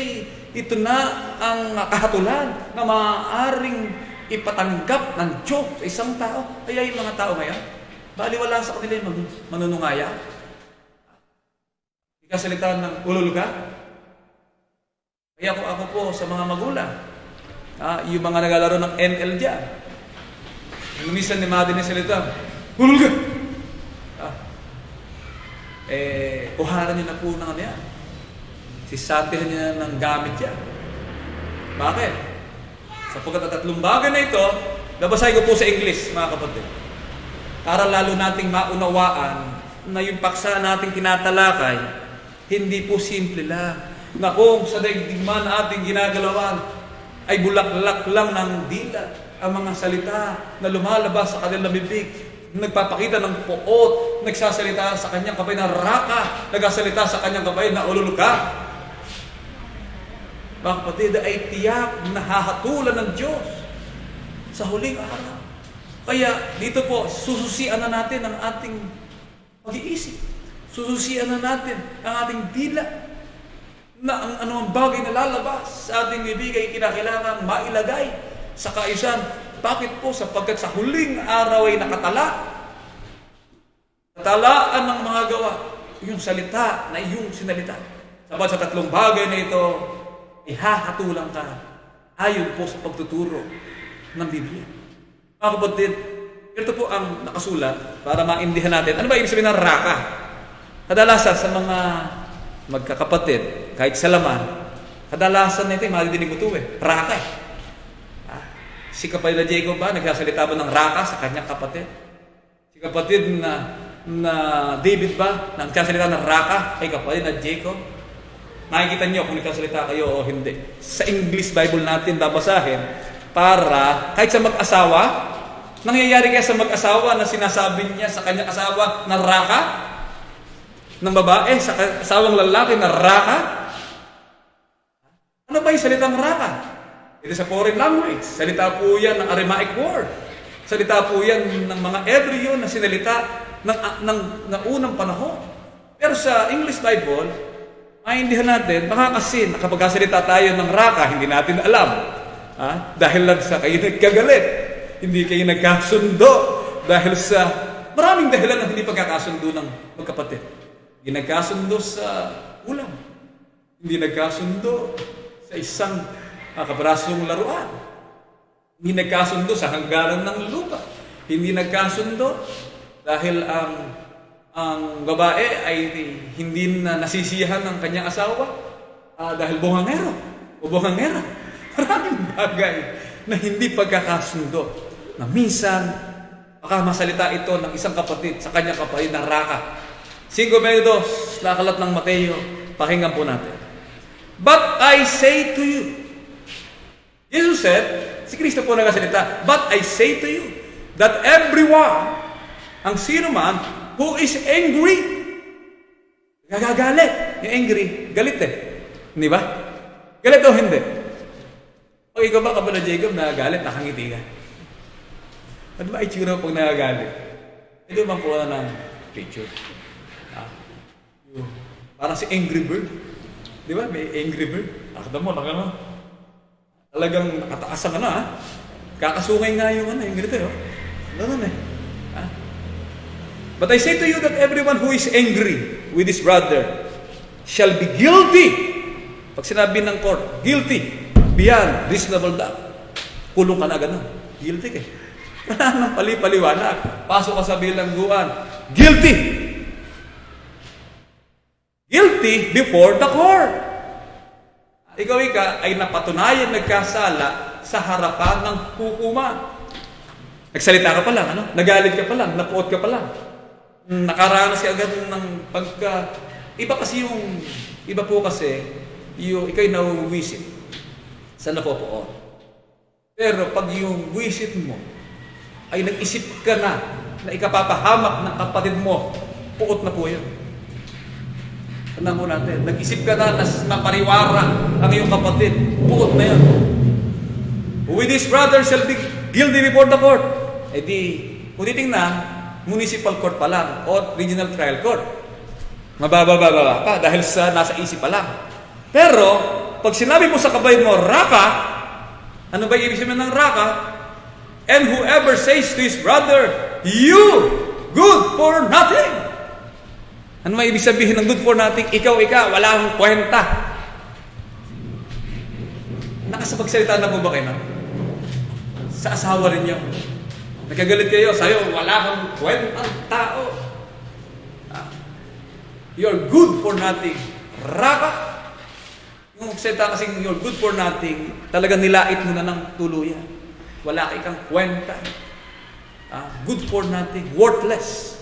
ito na ang kahatulan na maaaring ipatanggap ng Diyos sa isang tao. Kaya yung mga tao ngayon, baliwala sa kanila yung manunungaya. Ikasalita ng ulul ka. Kaya kung ako po sa mga magulang, yung mga naglalaro ng NL dyan, minsan ni Madi na salita, ulul ka. Kuharan niyo na po ng ano yan. Sisabihan niya ng gamit yan. Bakit? Sapagkat ang tatlong bagay na ito, nabasahin ko po sa English, mga kapatid. Para lalo nating maunawaan na yung paksa nating tinatalakay, hindi po simple lang. na kung sa daigdig man ating ginagalawan ay bulaklak lang ng dila ang mga salita na lumalabas sa kanilang bibig, nagpapakita ng poot, nagsasalita sa kanyang kapay na raka, nagsasalita sa kanyang kapay na ululuka. Mga kapatid, ay tiyak na hahatulan ng Diyos sa huling araw. Kaya dito po, sususian na natin ang ating pag-iisip. Sususian na natin ang ating dila na ang anumang bagay na lalabas sa ating bibig ay kinakailangan mailagay sa kaisan. Bakit po? Sapagkat sa huling araw ay nakatala. Talaan ng mga gawa, yung salita na iyong sinalita. Sabat sa tatlong bagay na ito, ihahatulang ka ayon po sa pagtuturo ng Biblia. Mga kapatid, ito po ang nakasulat para maintindihan natin. Ano ba ibig sabihin ng raka? Kadalasan sa mga magkakapatid, kahit sa laman, kadalasan na ito, madidinig mo ito raka eh. Si kapatid na Jacob ba, nagsasalita ba ng raka sa kanyang kapatid? Si kapatid na David ba, nagsasalita ng raka kay kapatid na Jacob? Makikita niyo kung nagsasalita kayo o hindi. Sa English Bible natin babasahin para kahit sa mag-asawa, nangyayari kaya sa mag-asawa na sinasabi niya sa kanyang asawa na raka ng babae, sa asawang lalaki na raka? Ano ba yung salitang raka? Ito sa foreign language. Salita po yan ng Aramaic word. Salita po yan ng mga Hebreo na sinalita ng unang panahon. Pero sa English Bible, maintindihan natin, baka kasi nakapagkasalita tayo ng raka, hindi natin alam. Dahil lang sa kayo nagkagalit, hindi kayo nagkasundo, dahil sa maraming dahilan na hindi pagkakasundo ng magkapatid. Hindi nagkasundo sa ulam, hindi nagkasundo sa isang kaparasong laruan, hindi nagkasundo sa hangganan ng lupa, hindi nagkasundo dahil ang babae ay hindi na nasisiyahan ng kanyang asawa dahil bungangero o bungangera. Maraming bagay na hindi pagkakasundo na minsan baka masalita ito ng isang kapatid sa kanyang kapatid na raka. 5:22, nakalat ng Mateo, pakinggan po natin. But I say to you, Jesus said, si Kristo po nagsasalita, but I say to you, that everyone, ang sino man, who is angry, gagagalit. Yung angry, galit eh. Hindi ba? Galit o hindi? O ikaw ba, kapatid Jacob, nagagalit, nakangiti ka? Ano ba itsura pag nagagalit? Ito bang kuha ng picture? Parang si Angry Bird. Di ba? May Angry Bird. Nakita mo, talagang nakataas ang kakasungay nga yung yung ganito eh. Ganun eh. But I say to you that everyone who is angry with his brother shall be guilty. Pag sinabi ng court, guilty beyond reasonable doubt. Kulong ka na ganun. Guilty ka. Wala nang pali-paliwanag. Pasok ka sa bilangguan. Guilty. Guilty before the court. Ikaw ay napatunayan nagkasala sa harapan ng hukuman. Nagsalita ka pa lang, nagalit ka pa lang, napuot ka pa lang. Nakaranas ka agad ng pagka... Iba po kasi, ikaw'y nawiwisit sa napopoon. Pero pag yung wisit mo, ay nag-isip ka na ikapapahamak ng kapatid mo, puot na po yan. Tandaan mo natin, nag-isip ka na mapariwara ang iyong kapatid, puot na yan. With his brother shall be guilty before the court. Eh di, kung titingnan, municipal court pa lang o regional trial court. Mababa pa dahil sa nasa isip pa lang. Pero, pag sinabi mo sa kapatid mo, raka, ano ba ibig sabihin ng raka? And whoever says to his brother, you, good for nothing. Ano ba ibig sabihin ng good for nothing? Ikaw, wala akong kwenta. Nakasapagsalita na po ba kayo? Sa asawa rin niyo. Nagkagalit kayo, sa'yo, wala kang kwentang tao. You're good for nothing. Raka. Yung salita kasing you're good for nothing, talagang nilait mo na ng tuluyan. Wala kang kwenta. Good for nothing. Worthless.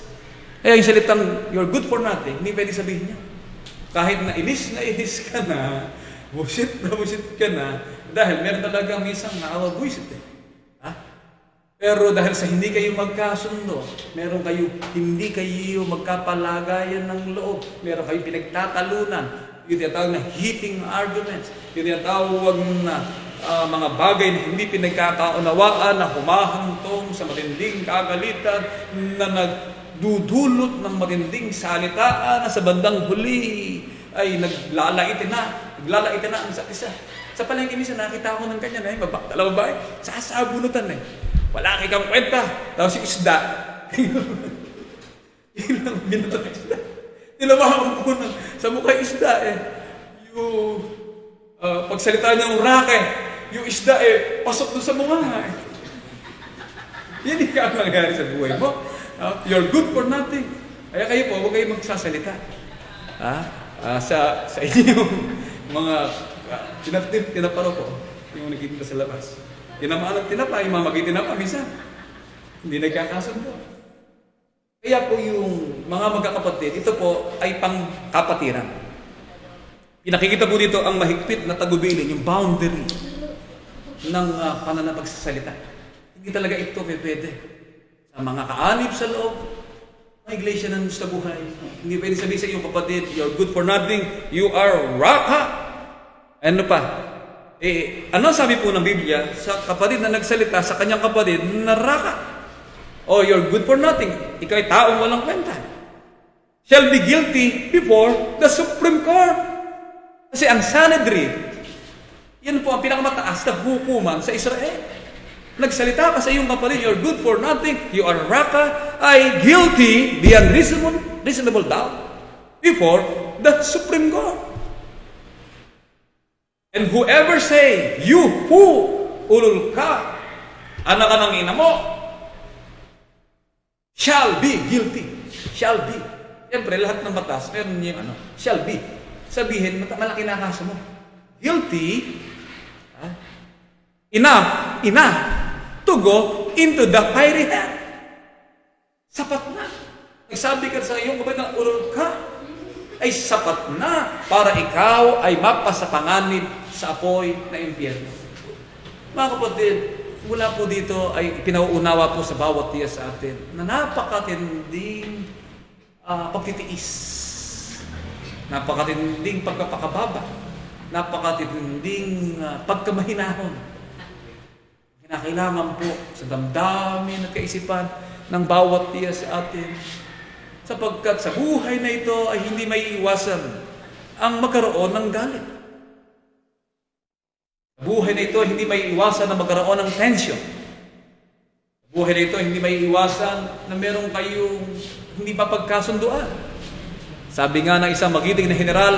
Kaya yung salitang you're good for nothing, hindi pwede sabihin niya. Kahit na inis ka na busit ka na, dahil meron talaga minsan nakakabwisit eh. Ha? Pero dahil sa hindi kayo magkasundo, hindi kayo magkapalagayan ng loob, meron kayo pinagtatalunan, yung tinatawag na heating arguments, yung tinatawag na mga bagay na hindi pinagkakaunawaan, na humahantong sa matinding kagalitan, na nagdudulot ng matinding salitaan, na sa bandang huli ay naglalaitin na ang isa't isa. Sa palengke minsan nakita ko ng kanya na dalawa babae, sasabunutan eh. Wala kang kwenta. Tapos yung isda. Yun lang binuto ng isda. Nilabahan ko sa mukha yung isda eh. Yung pagsalita niyang rake, yung isda eh, pasok doon sa mukha eh. Yan yung nangyari sa buhay mo. You're good for nothing. Kaya kayo po, huwag kayo magsasalita. Sa inyong mga tinaparo po, yung nakikita sa labas. Tinamaan ng tinapa, yung mamagay tinapa, minsan. Hindi nagkakasundo. Kaya po yung mga magkakapatid, ito po ay pangkapatiran. Pinakikita po dito ang mahigpit na tagubilin, yung boundary ng pananapagsasalita. Hindi talaga ito pwede. Sa mga kaanib sa loob, mga iglesia ng gusto buhay. Hindi pwede sabihin sa iyong kapatid, you're good for nothing, you are raka. Ano pa? Ano sabi po ng Biblia sa kapatid na nagsalita sa kanyang kapatid na raka? Oh, you're good for nothing. Ikaw ay taong walang kwenta. Shall be guilty before the Supreme Court. Kasi ang Sanhedrin, yan po ang pinakamataas na hukuman sa Israel. Nagsalita ka sa iyong kapatid, you're good for nothing, you are raka, ay guilty beyond reasonable doubt before the Supreme Court. And whoever say, you who, ulul ka, anak ka ng ina mo, shall be guilty. Shall be. Siyempre, lahat ng batas, meron yung shall be. Sabihin, malaki na kaso mo. Guilty, enough, to go into the fiery hell. Sapat na. Nagsabi ka sa iyong kapatid na ulul ka, ay sapat na para ikaw ay mapasapanganib sa apoy na impyerno. Mga kapatid, mula po dito ay pinauunawa po sa bawat tiya sa atin na napakatinding pagtitiis, napakatinding pagkapakababa, napakatinding pagkamahinahon. Kinakailangan po sa damdamin at kaisipan ng bawat tiya sa atin, sapagkat sa buhay na ito ay hindi may iwasan ang magkaroon ng galit. Sa buhay na ito hindi may iwasan na magkaroon ng tension. Sa buhay na ito hindi may iwasan na meron kayong hindi mapagkasunduan. Sabi nga ng isang magiting na general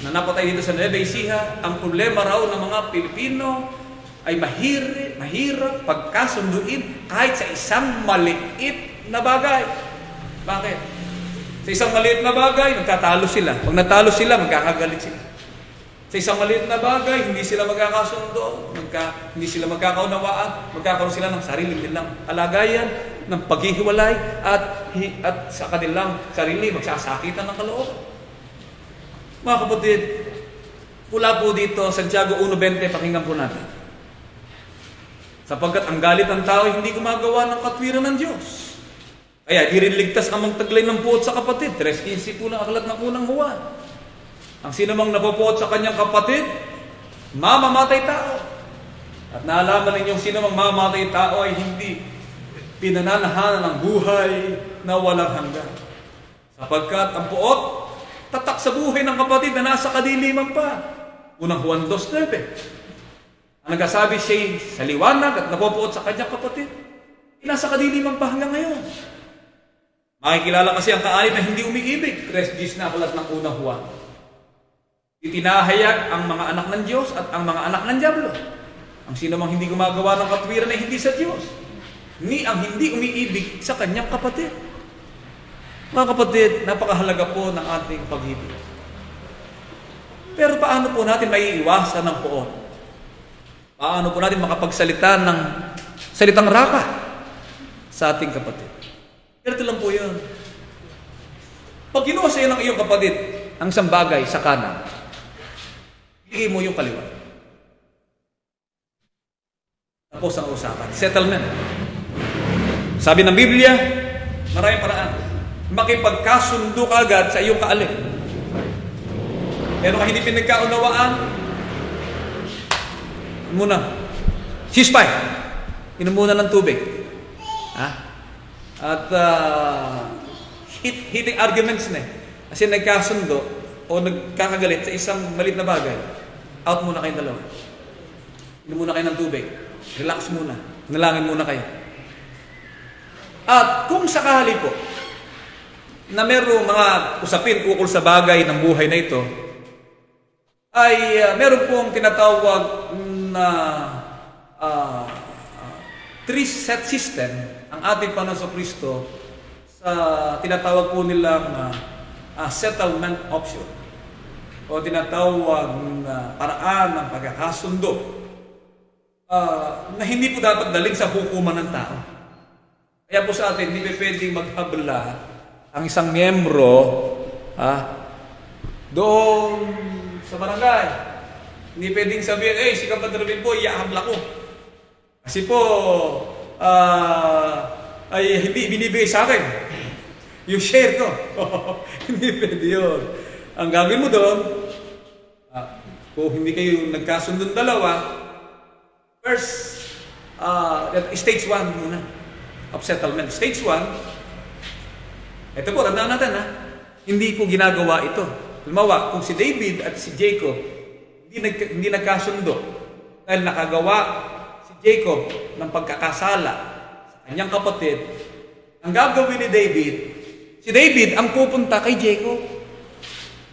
na napatay dito sa Nueva Ecija, ang problema raw ng mga Pilipino ay mahirap pagkasunduin kahit sa isang maliit na bagay. Bakit? Sa isang maliit na bagay, nagtatalo sila. Pag natalo sila, magkakagalit sila. Sa isang maliit na bagay, hindi sila magkakasundo, hindi sila magkakaunawaan, magkakaroon sila ng sarili nilang alagayan, ng paghihiwalay, at sa kanilang sarili, magsasakitan ng kalooban. Mga kapatid, mula po dito, Santiago 1:20, pakinggan po natin. Sapagkat ang galit ng tao hindi gumagawa ng katwiran ng Diyos. Kaya di rin ligtas ang magtaglay ng puot sa kapatid. 3:15 po ng aklat ng unang Juan. Ang sinumang napupuot sa kanyang kapatid, mamamatay tao. At naalaman ninyong sinumang mamamatay tao ay hindi pinananahanan ng buhay na walang hanggan. Sapagkat ang puot, tatak sa buhay ng kapatid na nasa kadiliman pa. Unang Juan 2:9. Ang nagsasabi siya sa liwanag at napupuot sa kanyang kapatid, nasa kadiliman pa hanggang ngayon. Makikilala kasi ang kaanib na hindi umiibig. 3:10 na aklat ng unang Juan. Itinahayag ang mga anak ng Diyos at ang mga anak ng Diablo. Ang sino mang hindi gumagawa ng katwiran ay hindi sa Diyos, ni ang hindi umiibig sa kanyang kapatid. Mga kapatid, napakahalaga po ng ating pag-ibig. Pero paano po natin maiiwasan ng poon? Paano po natin makapagsalita ng salitang raka sa ating kapatid? Ganito lang po yun. Pag kinuha sa iyo ng iyong kapatid, ang isang bagay sa kanan, piliin mo yung kaliwa. Tapos ang usapan, settlement. Sabi ng Biblia, maraming paraan. Makipagkasundo ka agad sa iyong kaalip. Pero kung hindi pinagkaunawaan, muna, ceasefire. Inom muna ng tubig. Ha? At heating arguments na eh. Kasi nagkasundo o nagkakagalit sa isang malit na bagay, out muna kayong dalawa. Inom muna kayo ng tubig. Relax muna. Nalangin muna kayo. At kung sakali po na merong mga usapin ukol sa bagay ng buhay na ito, ay meron pong tinatawag na three-set system ang ating Panginoon Kristo sa tinatawag po nilang settlement option o tinatawag na paraan ng pagkakasundo na hindi po dapat dalhin sa hukuman ng tao. Kaya po sa atin, hindi pwedeng maghabla ang isang miyembro doon sa barangay. Hindi pwedeng sabihin, si Kapatid Robin po, iahabla ko. Kasi po, ay hindi binibigay sa akin. Yung share ko. Hindi pwede yun. Ang gagawin mo doon, kung hindi kayo nagkasundong dalawa, first, stage 1 muna of settlement. Stage 1, ito po, tandaan natin hindi po ginagawa ito. Halimbawa, kung si David at si Jacob hindi nagkasundo dahil nakagawa si Jacob ng pagkakasala sa kanyang kapatid, ang gagawin ni David, si David ang pupunta kay Jacob.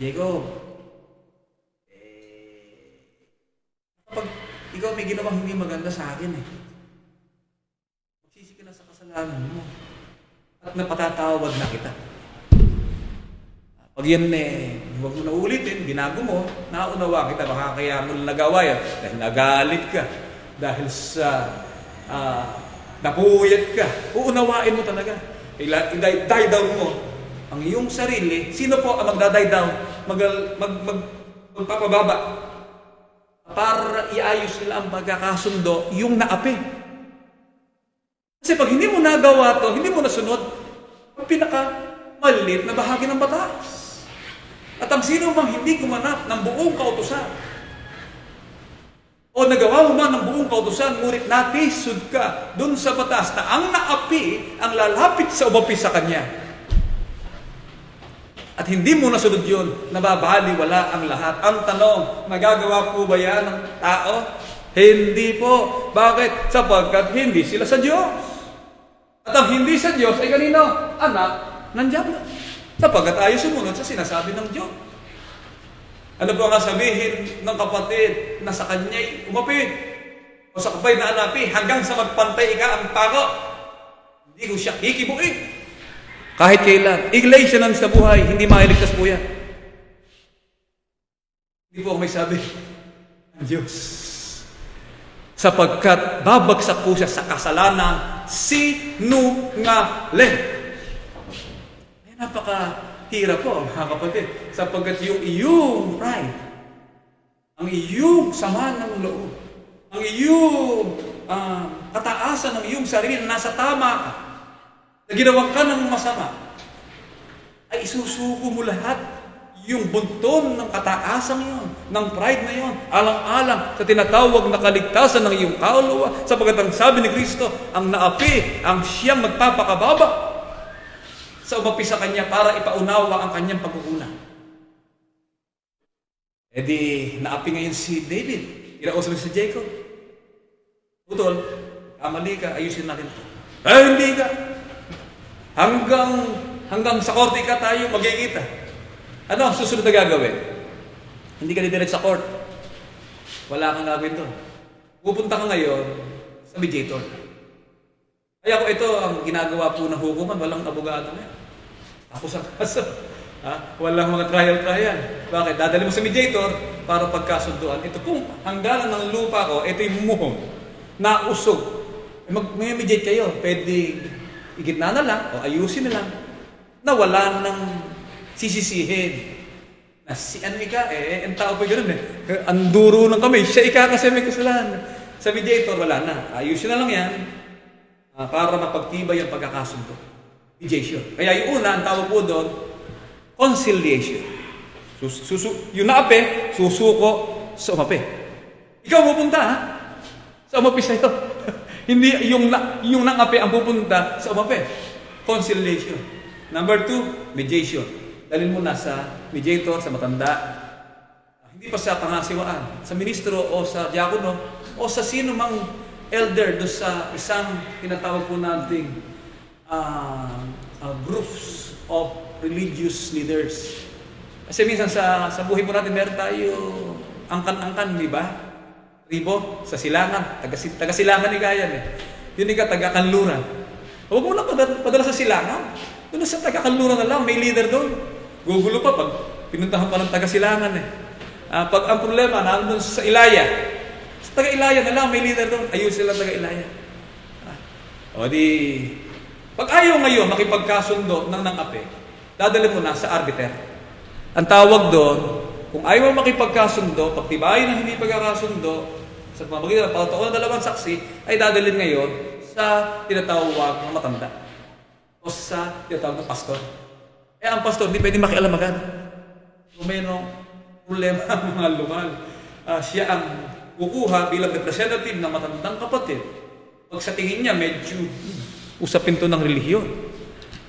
Jacob, kapag ikaw may ginawang hindi maganda sa akin magsisi ka na sa kasalanan mo at napatatawad na kita. Pag yan huwag mo na ulitin, binago mo, naunawa kita, baka kaya mo nagawa yan dahil nagalit ka, dahil sa napuyat ka, uunawain mo talaga. I-die down mo ang iyong sarili. Sino po ang magda-die down? Magpapababa para iayos nila ang pagkakasundo, yung naapi. Kasi pag hindi mo nagawa to, hindi mo nasunod, ang pinaka-maliit na bahagi ng batas. At ang sino mang hindi gumanap ng buong kautusan o nagawa mo man ng buong kautusan, ngunit natisod ka dun sa batas na ang naapi ang lalapit sa umapi sa kanya. At hindi mo nasunod yun, nababaliwala ang lahat. Ang tanong, nagagawa po ba yan ng tao? Hindi po. Bakit? Sapagkat hindi sila sa Diyos. At ang hindi sa Diyos ay kanino? Anak ng Diablo. Sapagkat ayaw sumunod sa sinasabi ng Diyos. Ano po ang sabihin ng kapatid na sa kanya'y umapit o sa kapay na anapi hanggang sa magpantay ka ang pako? Hindi ko siya kikibuin. Kahit kailan. Iglesia ng sa buhay, hindi mailigtas po yan. Hindi po ako may sabi ng Diyos. Sapagkat babagsak po siya sa kasalanang sinungaling. Napakahirap po, mga kapatid, sapagkat yung iyong pride, ang iyong sama ng loob, ang iyong kataasan ng iyong sarili na nasa tama ka, na ginawa ka ng masama, ay isusuko mo lahat yung bunton ng kataasan yun, ng pride na yun, alang-alang sa tinatawag na kaligtasan ng iyong kaluluwa, sapagkat ang sabi ni Kristo, ang naapi, ang siyang magpapakababa sa umapi sa kanya para ipaunawa ang kanyang pag-uuna. E di, naapi ngayon si David. Inausap si Jacob. Utol, kamali ka, ayusin natin ito. Hindi ka. Hanggang sa korte ka tayo magkikita. Ano ang susunod na gagawin? Hindi ka didirect sa court. Wala kang gagawin doon. Pupunta ka ngayon sa mediator. Kaya ko ito ang ginagawa po ng hukuman, walang abogado na. Ako sa kaso. Walang mga trial. Bakit? Dadali mo sa mediator para pagkasunduan. Ito pong hangganan ng lupa ko, ito yung muhong na usog. Mag-mediate kayo. Pwede igitna na lang o ayusin na lang na wala nang sisisihin. Na si ano ika, ang tao pa ganoon ang duro ng kamay, siya ika kasi may kasalanan. Sa mediator, wala na. Ayusin na lang yan para mapagtibay ang pagkakasundo. Mediation. Kaya yung una, ang tawag po doon, conciliation. Yung naapi, susuko sa umapi. Ikaw pupunta, ha? Sa umapi sa'yo. Hindi yung nangapi ang pupunta sa umapi. Conciliation. Number 2, mediation. Dalhin mo na sa mediator, sa matanda. Hindi pa sa pangasiwaan. Sa ministro o sa diakono o sa sino mang elder do sa isang tinatawag po nating groups of religious leaders. Kasi minsan sa buhay po natin meron tayo angkan-angkan, di ba? Ribo, sa silangan, taga-silangan ni Gayan Yun ka, taga-kanluran. Huwag mo lang padala sa silangan. Doon sa taga-kanluran na lang, may leader doon. Gugulo pa pag pinuntahan pa ng taga-silangan pag ang problema nandun sa Ilaya, sa taga-Ilaya na lang, may leader doon. Ayusin lang taga-Ilaya. O di, pag ayaw ngayon makipagkasundo ng ape, dadali mo na sa arbiter. Ang tawag doon, kung ayaw mo makipagkasundo, pagtibayin ng hindi pagkakasundo, sa pamamagitan ng pagkataon ng dalawang saksi, ay dadalhin ngayon sa tinatawag ng matanda. O sa tinatawag ng pastor. Ang pastor, hindi pwede makialam agad. Kung mayroong problema ang mga lumal, siya ang kukuha bilang representative ng matandang kapatid. Pag sa tingin niya, medyo usapin to ng relihiyon.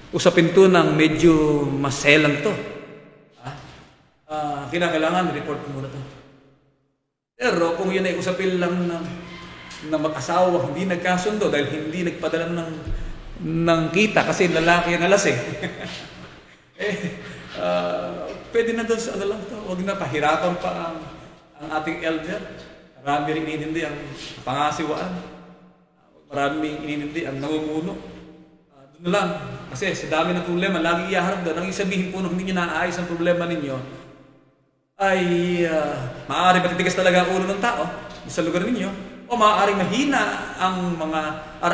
Usapin to ng medyo maselan to. Kinakailangan, report ko muna to. Pero kung yun ay usapin lang ng mag-asawa, hindi nagkasundo dahil hindi nagpadala ng kita kasi lalaki ang alas pwede na doon sa ano lang to. Huwag na pahirapan pa ang ating elder. Marami rin inindi ang pangasiwaan. Marami inindi ang namumuno. Doon lang. Kasi sa dami ng problema, lagi iyaharap doon. Ang isabihin po nung hindi nyo naayos ang problema ninyo, ay maaari matitigas talaga ang ulo ng tao sa lugar ninyo, o maaaring mahina ang mga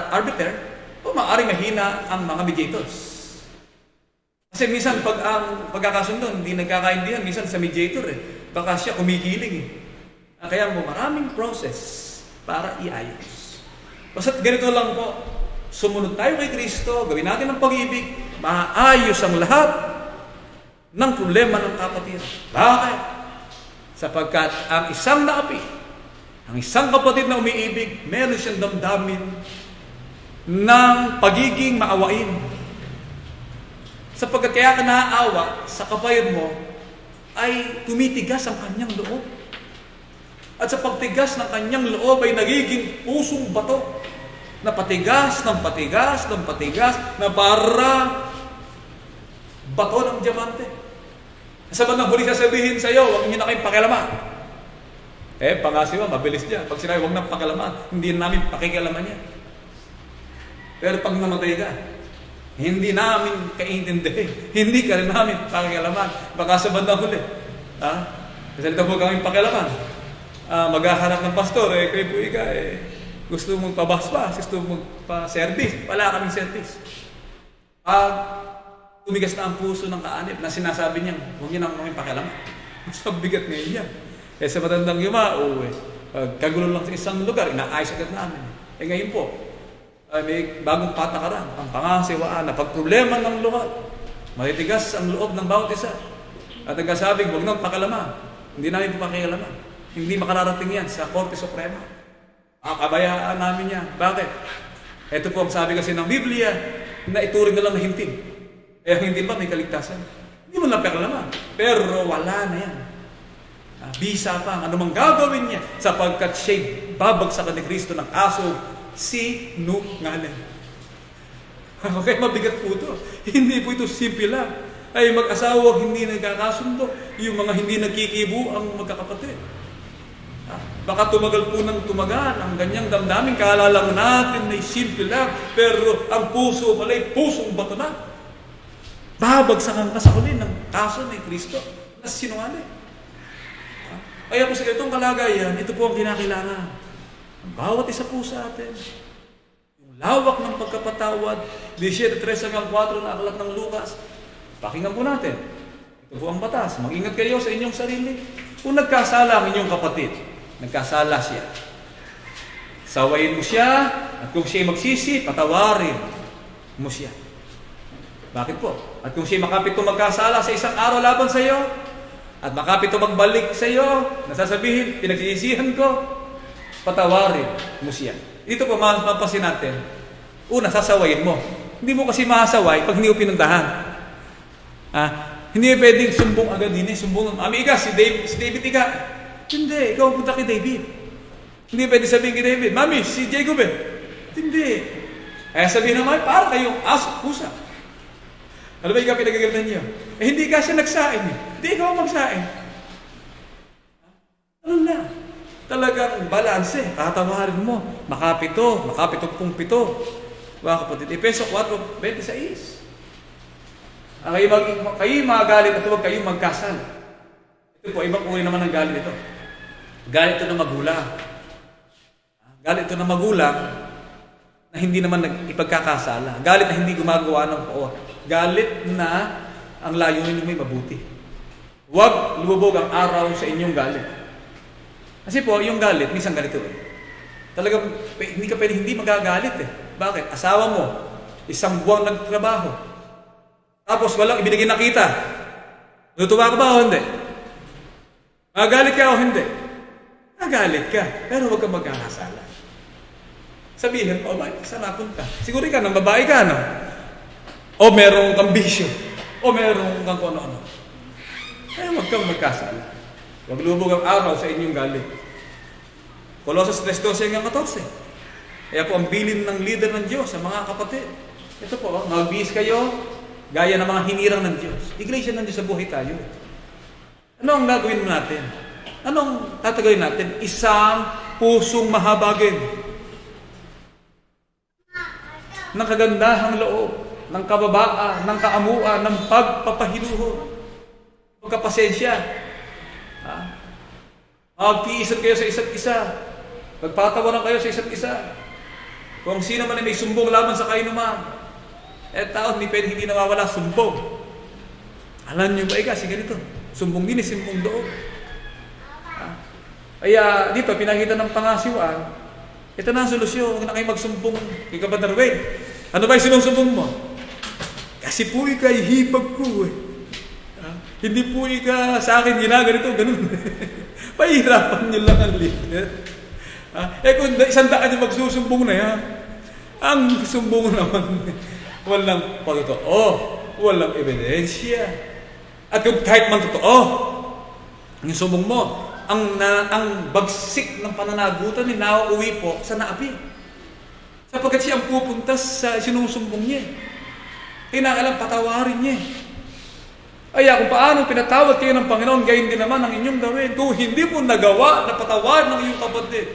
arbiter, o maaaring mahina ang mga mediators. Kasi minsan pag ang pagkakasundo, hindi nagkakaindihan, minsan sa mediator baka siya kumikiling Kaya mo maraming process para iayos. Basta't ganito lang po, sumunod tayo kay Kristo, gawin natin ang pag-ibig, maayos ang lahat ng problema ng kapatiran. Bakit? Sapagkat ang isang naapi, ang isang kapatid na umiibig, meron siyang damdamin ng pagiging maawain. Sapagkat kaya ka naaawa sa kapatid mo, ay tumitigas ang kanyang loob. At sa pagtigas ng kanyang loob ay nagiging pusong bato na patigas ng patigas ng patigas na para bato ng diamante. Sa bandang huli sasabihin sa iyo, huwag niyo na kayong pakialaman. Pangasiwa, mabilis niya. Pag sinabi, huwag na pakialaman, hindi namin pakikialaman niya. Pero pag namatay ka, hindi namin kaintindihin. Hindi ka rin namin pakialaman. Baka sa bandang huli. Kasi ito po kami pakialaman. Maghahanap ng pastor, kayo po gusto mong pabasbas, gusto mong pa-service. Wala kaming service. Tumigas na ang puso ng kaanib na sinasabi niya, huwag niyo na kami pakialaman. Mas mabigat ngayon yan. Sa matandang yumao, kagulo lang sa isang lugar, inaayos agad namin. Ngayon po, may bagong patakaran, ang pangasiwaan na pagproblema ng lugar. Matitigas ang loob ng bawat isa. At nagkasabing, huwag nang pakialaman. Hindi namin pakialaman. Hindi makararating yan sa Korte Suprema. Kabayaan namin yan. Bakit? Ito po ang sabi kasi ng Biblia, na ituring na lang na hintin. Ang hintin ba may kaligtasan? Hindi mo lang pakialaman. Pero wala na yan. Bisa pa ang anumang gagawin niya sapagkat siya'y babagsakan ni Kristo ng aso sinungaling. Okay, mabigat po ito. Hindi po ito simple lang. Ay mag-asawa hindi nagkakasundo. Yung mga hindi nagkikibo ang magkakapatid. Baka tumagal po ng tumagal ang ganyang damdamin. Kala lang natin na simple lang. Pero ang puso pala'y pusong bato na. Babagsakan ka sa huli ng kaso ni Kristo na sinungaling. Kaya po sa itong kalagayan, ito po ang kinakailangan. Ang bawat isa po sa atin. Yung lawak ng pagkapatawad, 17:3-4 na aklat ng Lucas. Pakinggan po natin. Ito po ang batas. Mag-ingat kayo sa inyong sarili. Kung nagkasala ang inyong kapatid, nagkasala siya, sawayin mo siya, at kung siya magsisi, patawarin mo siya. Bakit po? At kung siya makapito magkasala sa isang araw laban sa iyo, at makapito magbalik sa iyo, nasasabihin, pinagsisihan ko, patawarin mo siya. Dito po mapapansin natin, una, sasawayin mo. Hindi mo kasi masaway pag hindi mo pinuntahan. Hindi pwedeng sumbong agad din. Sumbong, Mami Ika, si David Ika. Hindi, ikaw punta kay David. Hindi pwede sabihin kay David, Mami, si Jacob Hindi. Kaya sabihin naman, para kayong aso, pusa. Ano ba ikaw pinagagalitan niyo? Hindi ka siya nagsaing. Hindi ikaw magsaing. Ano na? Talagang balanse. Tatawarin mo. Makapito. Makapitong pito. Mga kapatid. Efeso 4:26. Kayo magalit at huwag kayo magkasal. Ito po, ibang uri naman ng galit ito. Galit ito ng magulang. Galit ito ng magulang na hindi naman ipagkakasala. Galit na hindi gumagawa ng poon. Galit na ang layunin mo may mabuti. Huwag lumubog ang araw sa inyong galit. Kasi po, yung galit, minsan ganito Talagang, hindi ka pwede hindi magagalit Bakit? Asawa mo, isang buwang nagtrabaho. Tapos walang ibinigay na kita. Natutuwa ka ba o hindi? Magagalit ka o hindi? Magagalit ka, pero huwag kang magkakasala. Sabihin mo, saan napunta? Siguro ka ng babae ka, no? O merong kang bisyo. O merong kang ano-ano. Kaya huwag kang magkasala. Huwag lubog ang araw sa inyong galit. Colossus 3:12 hanggang 14. Kaya po ang bilin ng leader ng Diyos sa mga kapatid. Ito po, magbihis kayo gaya ng mga hinirang ng Diyos. Iglesia ng Diyos sa buhay tayo. Ano ang gagawin natin? Anong tatagawin natin? Isang pusong mahabagin. Ng kagandahang loob, ng kababaan, ng kaamuan, ng pagpapahiluho, pagkapasensya. Magtiisan kayo sa isa't isa. Magpatawaran kayo sa isa't isa. Kung sino man ay may sumbong laban sa kainuman, tao, hindi nawawala sumbong. Alam niyo ba, kasi ganito, sumbong din, sumbong doon. Kaya dito, pinakita ng pangasiwaan, ito na ang solusyon. Huwag na kayo magsumbong kay Kapadar Wayne. Ano ba yung sinusumbong mo? Kasi po ika'y hipag ko Hindi po ika sa akin ginaganito, ganun. Pahirapan niyo lang ang leader. Kung 100 yung magsusumbong na yan, ang sumbong naman, walang pagtotoo, walang ebidensya. At kung kahit man totoo, yung sumbong mo, ang bagsik ng pananagutan ni nauuwi po sa naapi. Sapagkat siya ang pupunta sa sinusumbong niya. Kinakailang patawarin niya. Kaya kung paano pinatawad kayo ng Panginoon, gayon din naman ang inyong gawin. Kung hindi mo nagawa na patawarin ng iyong kapatid,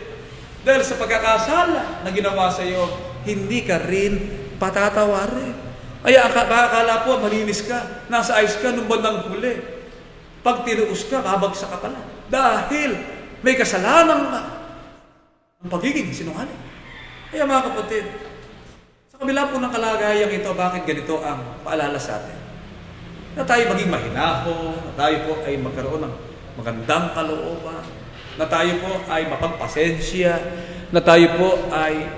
dahil sa pagkakasala na ginawa sa iyo, hindi ka rin patatawarin. Kaya akala po, malinis ka, nasa ayos ka nung bandang huli. Pag tinuos ka, kabagsak ka pala. Dahil may kasalanan ka ang pagiging sinungaling. Kaya mga kapatid, sa kabila po ng kalagayang ito, bakit ganito ang paalala sa atin? Na tayo maging mahinahon, na tayo po ay magkaroon ng magandang kalooban, na tayo po ay mapagpasensya, na tayo po ay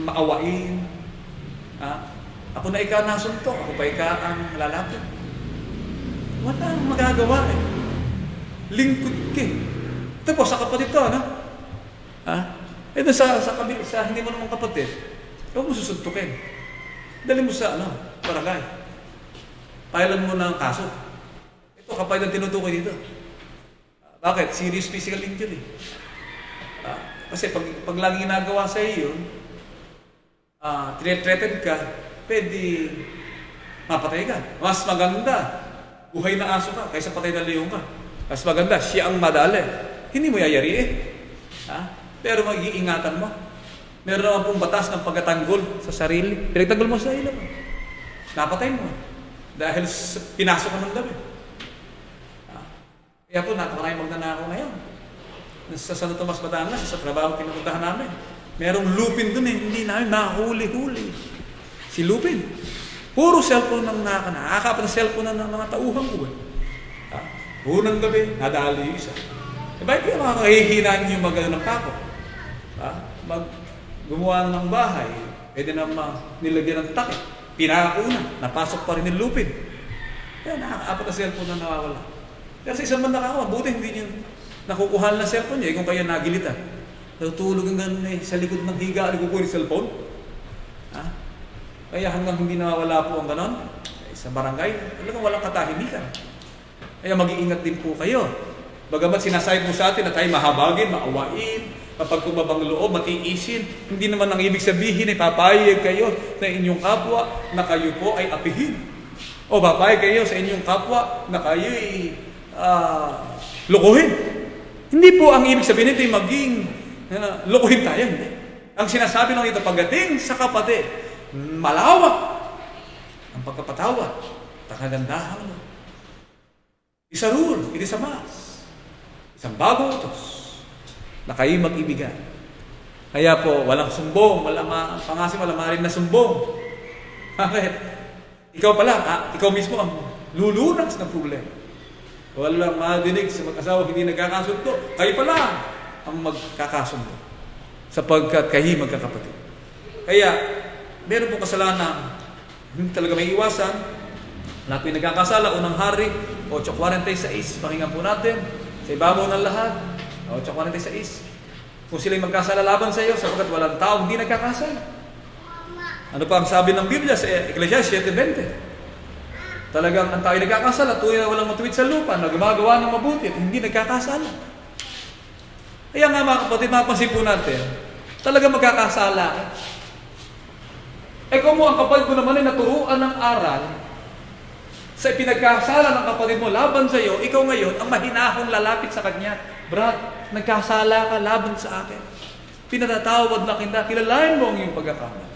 maawain. Ako na ika nasuntok, ako pa ika ang lalapit. Wala ang magagawa Lingkod ka. Ito po, sa kapatid to, Ito sa hindi mo naman kapatid, huwag mo susuntukin. Dali mo sa, barangay. Pailan mo ng kaso. Ito, kapatid ang tinutukoy dito. Bakit? Serious physical injury. Kasi pag lagi ginagawa sa iyo yun, threatened ka, pwede mapatay ka. Mas maganda, buhay na aso ka, kaysa patay na leong ka. Mas maganda, siya ang madali. Hindi mo yayari Pero mag-iingatan mo. Meron naman pong batas ng pagkatanggol sa sarili. Pinagtanggol mo sa sarili mo. Napatay mo. Dahil pinasok ka ng gabi. Kaya po, napakaraming magnanakaw ngayon. Sa Santo Tomas, Batangas, sa trabaho pinupuntahan namin. Merong lupin dun hindi namin nahuli-huli. Si lupin. Puro cellphone ng nakakapa ng cellphone ng mga tauhan ko Unang gabi, nadali yung isa. Bakit kaya makakahihinaan yung mag-ano ng pako? Gumawa ng bahay, pwede na nilagyan ng takip. Pinakauna, napasok pa rin yung lupin. Kaya nakaka-apat na cellphone na nawawala. Pero sa isang banda ka, buti hindi nyo nakukuhan na cellphone niya, kung kaya nagilitan. Natutulog ang ganun sa likod ng higa, nagkukuha yung cellphone. Kaya hanggang hindi nawawala po ang ganun, sa barangay, talagang walang katahimikan. Kaya mag-iingat din po kayo. Bagamat sinasabi po sa atin na tayo mahabagin, maawain, kapag kumabang loob, matiisin, hindi naman ang ibig sabihin ay papayag kayo sa inyong kapwa na kayo po ay apihin. O papayag kayo sa inyong kapwa na kayo ay lokohin. Hindi po ang ibig sabihin ito ay maging lokohin tayo. Hindi. Ang sinasabi lang ito, pagdating sa kapatid, malawak ang pagkapatawad, kagandahan mo. Isa rule, it is a mass. Isang bagong utos na kayo mag-ibigan. Kaya po, walang sumbong, walang marin na sumbong. Bakit? Ikaw pala, ikaw mismo ang lulunas ng problema. Walang madinig sa mag-asawa hindi nagkakasundo. Kayo pala ang magkakasundo. Sapagkat kayo magkakapatid. Kaya, meron po kasalanan, hindi talaga may iwasan. Lahat po yung nagkakasala, unang hari, 8:46, pakinggan po natin, sa ibabaw ng lahat, 8:46. Kung sila'y magkasala laban sa iyo, sapagkat walang tao hindi nagkakasala. Ano pa ang sabi ng Biblia sa Ecclesiastes 7:20? Talagang ang tao ay nagkakasala, tuwing na walang matuwid sa lupa, na gumagawa ng mabuti at hindi nagkakasala. Kaya nga mga kapatid, mapansin po natin, talagang magkakasala. Kung mo ang kapatid mo naman ay naturuan ng aral, sa pinagkasala ng kapatid mo laban sa iyo, ikaw ngayon ang mahinahong lalapit sa kanya. Brad, nagkasala ka laban sa akin. Pinatatawad na kita, kilalain mo ang iyong pagkakamali.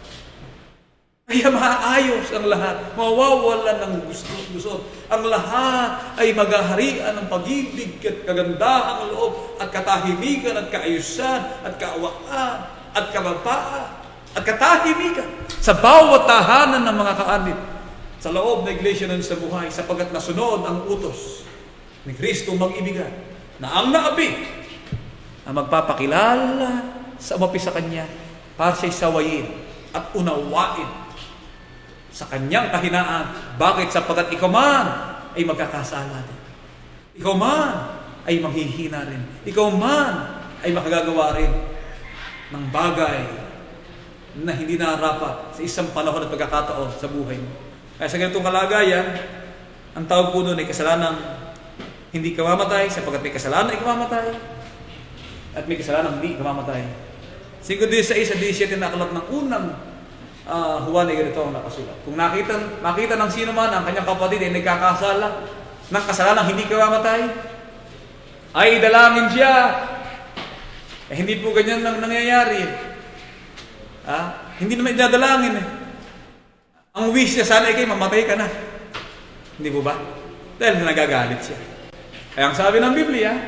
Kaya maayos ang lahat, mawawalan ng gusto. Ang lahat ay maghaharian ng pag-ibig at kagandahang loob at katahimikan at kaayusan at kaawaan at kababaan at katahimikan sa bawat tahanan ng mga kaanib sa loob ng iglesia ng sa buhay, sapagkat nasunod ang utos ni Kristo mag-ibigan na ang naapi ang magpapakilala sa umapi sa Kanya para siya'y sawayin at unawain sa Kanyang kahinaan. Bakit? Sapagkat ikaw man ay magkakasala din. Ikaw man ay manghihina rin. Ikaw man ay makagagawa rin ng bagay na hindi nararapat sa isang panahon at pagkakataon sa buhay mo. Kaya sa ganitong kalagayan, ang tawag po doon ay kasalanang hindi ka mamatay, sapagkat may kasalanan ay kamamatay, at may kasalanan hindi kamamatay. 5:16-17 na aklat ng unang Juan ay ganito ang nakasulat. Kung makita ng sino man ang kanyang kapatid ay nagkakasala ng kasalanan hindi kamamatay, ay dalangin siya. Hindi po ganyan lang nangyayari. Hindi naman idadalangin Ang wish niya sana ay kayo, mamatay ka na. Hindi po ba? Dahil nagagalit siya. Kaya ang sabi ng Biblia,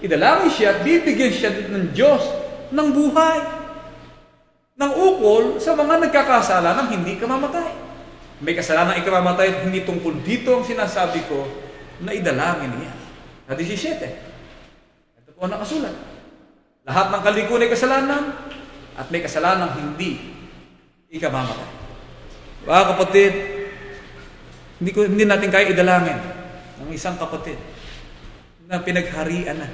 idalangin siya at bibigyan siya ng Diyos ng buhay, ng ukol sa mga nagkakasala ng hindi ka mamatay. May kasalanan ay kamamatay, hindi tungkol dito ang sinasabi ko na idalangin niya. Sa 17. Ito po ang nakasulat. Lahat ng kalikuan ay kasalanan at may kasalanang hindi ikamamatay. Mga kapatid, hindi natin kaya idalangin ng isang kapatid na pinagharian na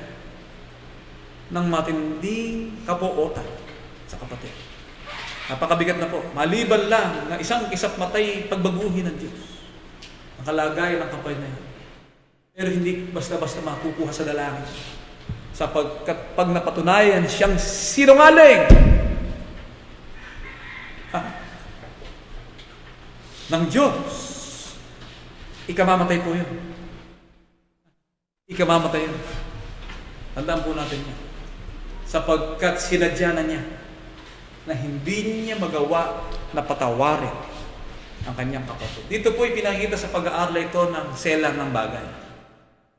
ng matinding kapuotan sa kapatid. Napakabigat na po. Maliban lang na isang kisap matay pagbaguhin ng Diyos ang kalagayan ng kapatid na yun. Pero hindi basta-basta makukuha sa dalangin. Sapagkat pag napatunayan siyang sinungaling ng Diyos, ikamamatay po yun. Ikamamatay yun. Tandaan po natin yan. Sapagkat sinadya na niya na hindi niya magawa na patawarin ang kanyang kapatid. Dito po ipinakita sa pag-aaral ito ng sela ng bagay.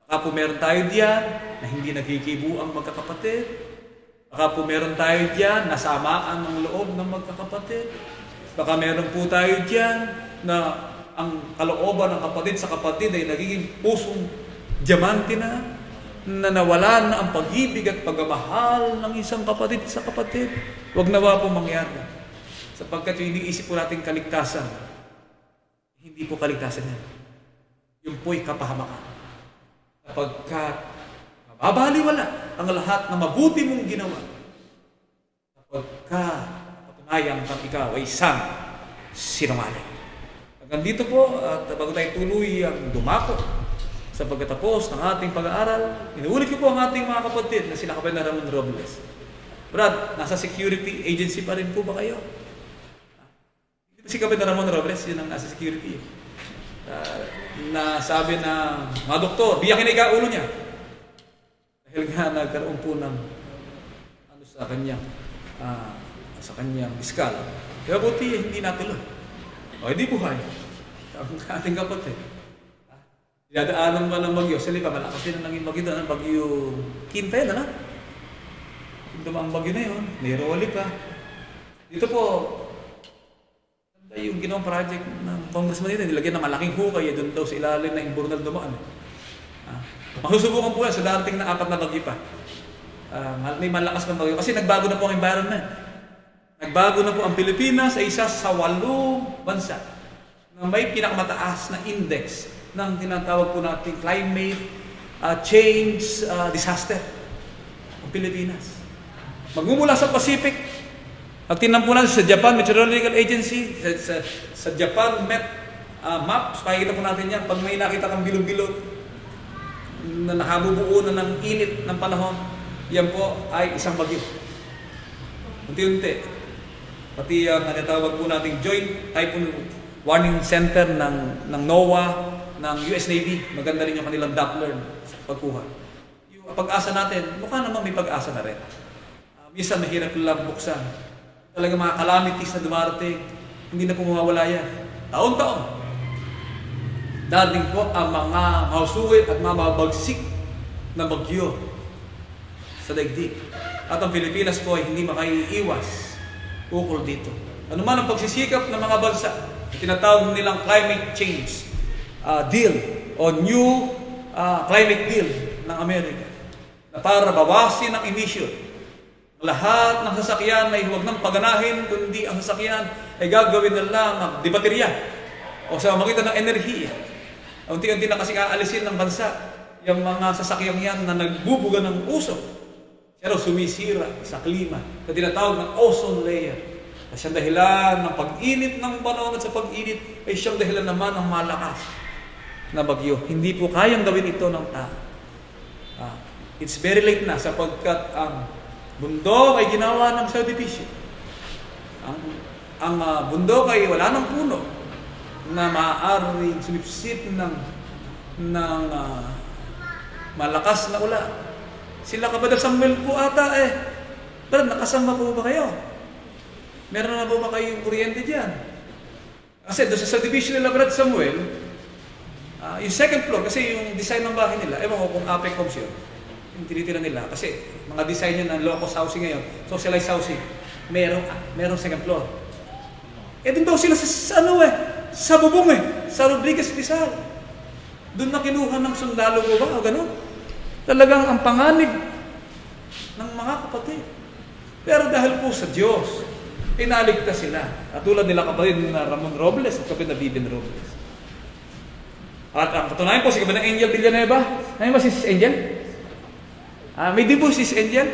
Baka po meron tayo diyan na hindi nagkikibu ang magkakapatid. Baka po meron tayo diyan na samaan ng loob ng magkakapatid. Baka meron po tayo diyan na ang kalooban ng kapatid sa kapatid ay nagiging pusong Diamante na nawalan na ang pag-ibig at pagmamahal ng isang kapatid sa kapatid. Huwag nawa po mangyari. Sapagkat yung iniisip po natin kaligtasan, hindi po kaligtasan yan. Yung po'y kapahamakan. Sapagkat mababaliwala ang lahat na mabuti mong ginawa. Sapagkat patunayan kang ikaw ay isang sinungaling. Hanggang dito po, at bago tayo tuloy ang dumako sa pagkatapos ng ating pag-aaral, inuulit ko po ang ating mga kapatid na sila Kapitan Ramon Robles. Brad, nasa security agency pa rin po ba kayo? Si Kapitan Ramon Robles, yun ang nasa security. Na sabi na, mga doktor, biyakin na ikaulo niya. Dahil nga nagkaroon po ng sa kanyang biskal. Kaya buti, hindi natuloy. O, hindi buhay. Ang ating kapatid. Dinadaanan ba ng bagyo? Sa lipa, malakas din ang naging bagyo doon. Ang bagyo Quinta yun, ano? Ang bagyo na yun. Niroli pa. Dito po, yung ginawang project ng congressman dito, nilagyan ng malaking hukay doon daw sa ilalim na imburnal dumaan. Masusubukan po yan sa darating na 4 na bagyo pa. May malakas ng bagyo. Kasi nagbago na po ang environment. Nagbago na po ang Pilipinas ay isa sa 8 bansa na may pinakamataas na index ng tinatawag po nating climate change disaster. Ang Pilipinas. Magmumula sa Pacific, at tinampunan sa Japan Meteorological Agency, sa Japan Met Maps, pakikita po natin yan. Pag may nakita kang bilog-bilog na nakabubuo na ng init ng panahon, yan po ay isang bagyo. Unti-unti. Pati ang natawag po nating Joint Typhoon Warning Center ng NOAA, ng US Navy, maganda rin yung kanilang Doppler sa pagkuha. Yung pag-asa natin, mukha naman may pag-asa na rin. Minsan mahirap lang buksan. Talaga mga calamities na dumarating, hindi na po mawawala yan. Taon-taon. Dating po ang mga mahusuwit at mababagsik na bagyo sa daigdig. At ang Pilipinas po ay hindi makaiiwas ukol dito. Ano man ang pagsisikap ng mga bansa, tinatawag nilang climate change deal o new climate deal ng Amerika na para bawasin ang emission. Lahat ng sasakyan ay huwag nang paganahin, kundi ang sasakyan ay gagawin na lang ng di baterya o sa magitan ng enerhiya. Unti-unti na kasi aalisin ng bansa yung mga sasakyan yan na nagbubuga ng usok. Pero sumisira sa klima na tinatawag ng ozone layer. At siyang dahilan ng pag-init ng panahon at sa pag-init ay siyang dahilan naman ng malakas na bagyo. Hindi po kayang gawin ito ng tao. It's very late na sapagkat ang bundok ay ginawa ng subdivision. Ang bundok ay wala ng puno na maaaring sumipsip ng malakas na ulan. Sila Kapitan Samuel po ata pero nakasama po ba kayo? Meron na po ba kayong kuryente dyan? Kasi doon sa subdivision nila Kapitan Samuel, yung second floor, kasi yung design ng bahay nila, ewan ko kung APEC homes yun, yung tinitira nila. Kasi mga design yun ng low-cost housing ngayon, socialized housing, merong second floor. Doon daw sila sa bubong sa Rodriguez Rizal. Doon na kinuha ng sundalo ko ba o gano'n? Talagang ang panganib ng mga kapatid. Pero dahil po sa Diyos, inaligtas sila. At tulad nila kapatid na Ramon Robles at Kapitan Vivian Robles. At ang katunayan po, si Kapitan Angel Villanueva. Ngayon ba si Sis Angel? May dibo si Sis Angel?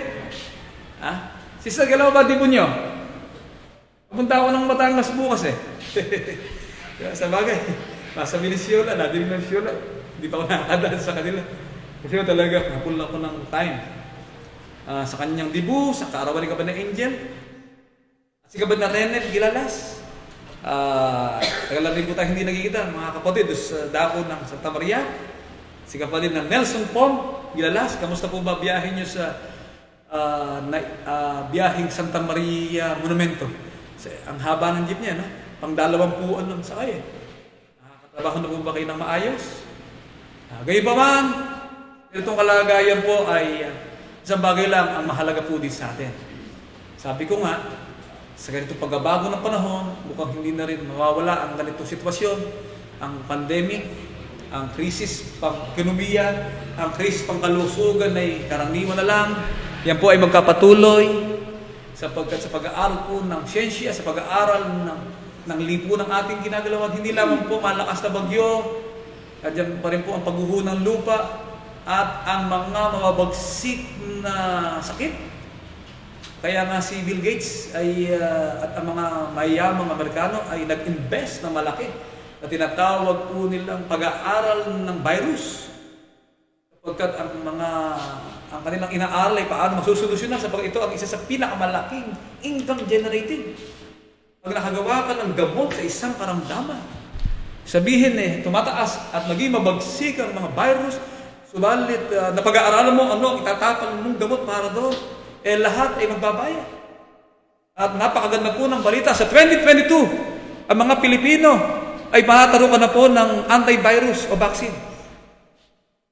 Sister, galaw ba dibo nyo? Pupunta ako ng Batangas bukas Sa bagay, nasa Venezuela, natin Venezuela. Hindi pa ako nakakadaan sa kanila. Kasi talaga, napul ako ng time. Sa kanyang dibu, sa kaarawan ni Kapitan Angel. Si Kapitan Renel Gilalas. Tagalan rin po tayo hindi nagkikita, mga kapatid, sa dako ng Santa Maria. Si kapatid na Nelson Pong Gilalas, kamusta po ba biyahe nyo sa biyaheng Santa Maria Monumento? Ang haba ng jeep niya, no? Pang 20 lang sa kaya. Nakakatrabaho na po ba kayo ng maayos? Gayon pa man, itong kalagayan po ay isang bagay lang ang mahalaga po din sa atin. Sabi ko nga, sa ganitong pagbabago ng panahon, mukhang hindi na rin mawawala ang ganitong sitwasyon, ang pandemic, ang krisis pang-ekonomiya, ang krisis pang-kalusugan ay karaniwan na lang. Yan po ay magkapatuloy sapagkat sa pag-aaral po ng siyensya, sa pag-aaral ng lipunan ating ginagalawan, hindi lamang po malakas na bagyo, at yan pa rin po ang pagguho ng lupa at ang mga mababagsik na sakit. Kaya nga si Bill Gates at ang mga mayamang Amerikano ay nag-invest na malaki na tinatawag po nilang pag-aaral ng virus. Sapagkat ang kanilang inaaral ay paano masusolusyonan sapagkat ito ang isa sa pinakamalaking income generating. Pag nakagawa ka ng gamot sa isang karamdaman, sabihin tumataas at maging mabagsik ang mga virus, subalit na pag-aaralan mo ano ang itatapang mong gamot para doon, lahat ay magbabayad. At napakaganda po ng balita, sa 2022, ang mga Pilipino ay mahatarukan na po ng antivirus o vaccine.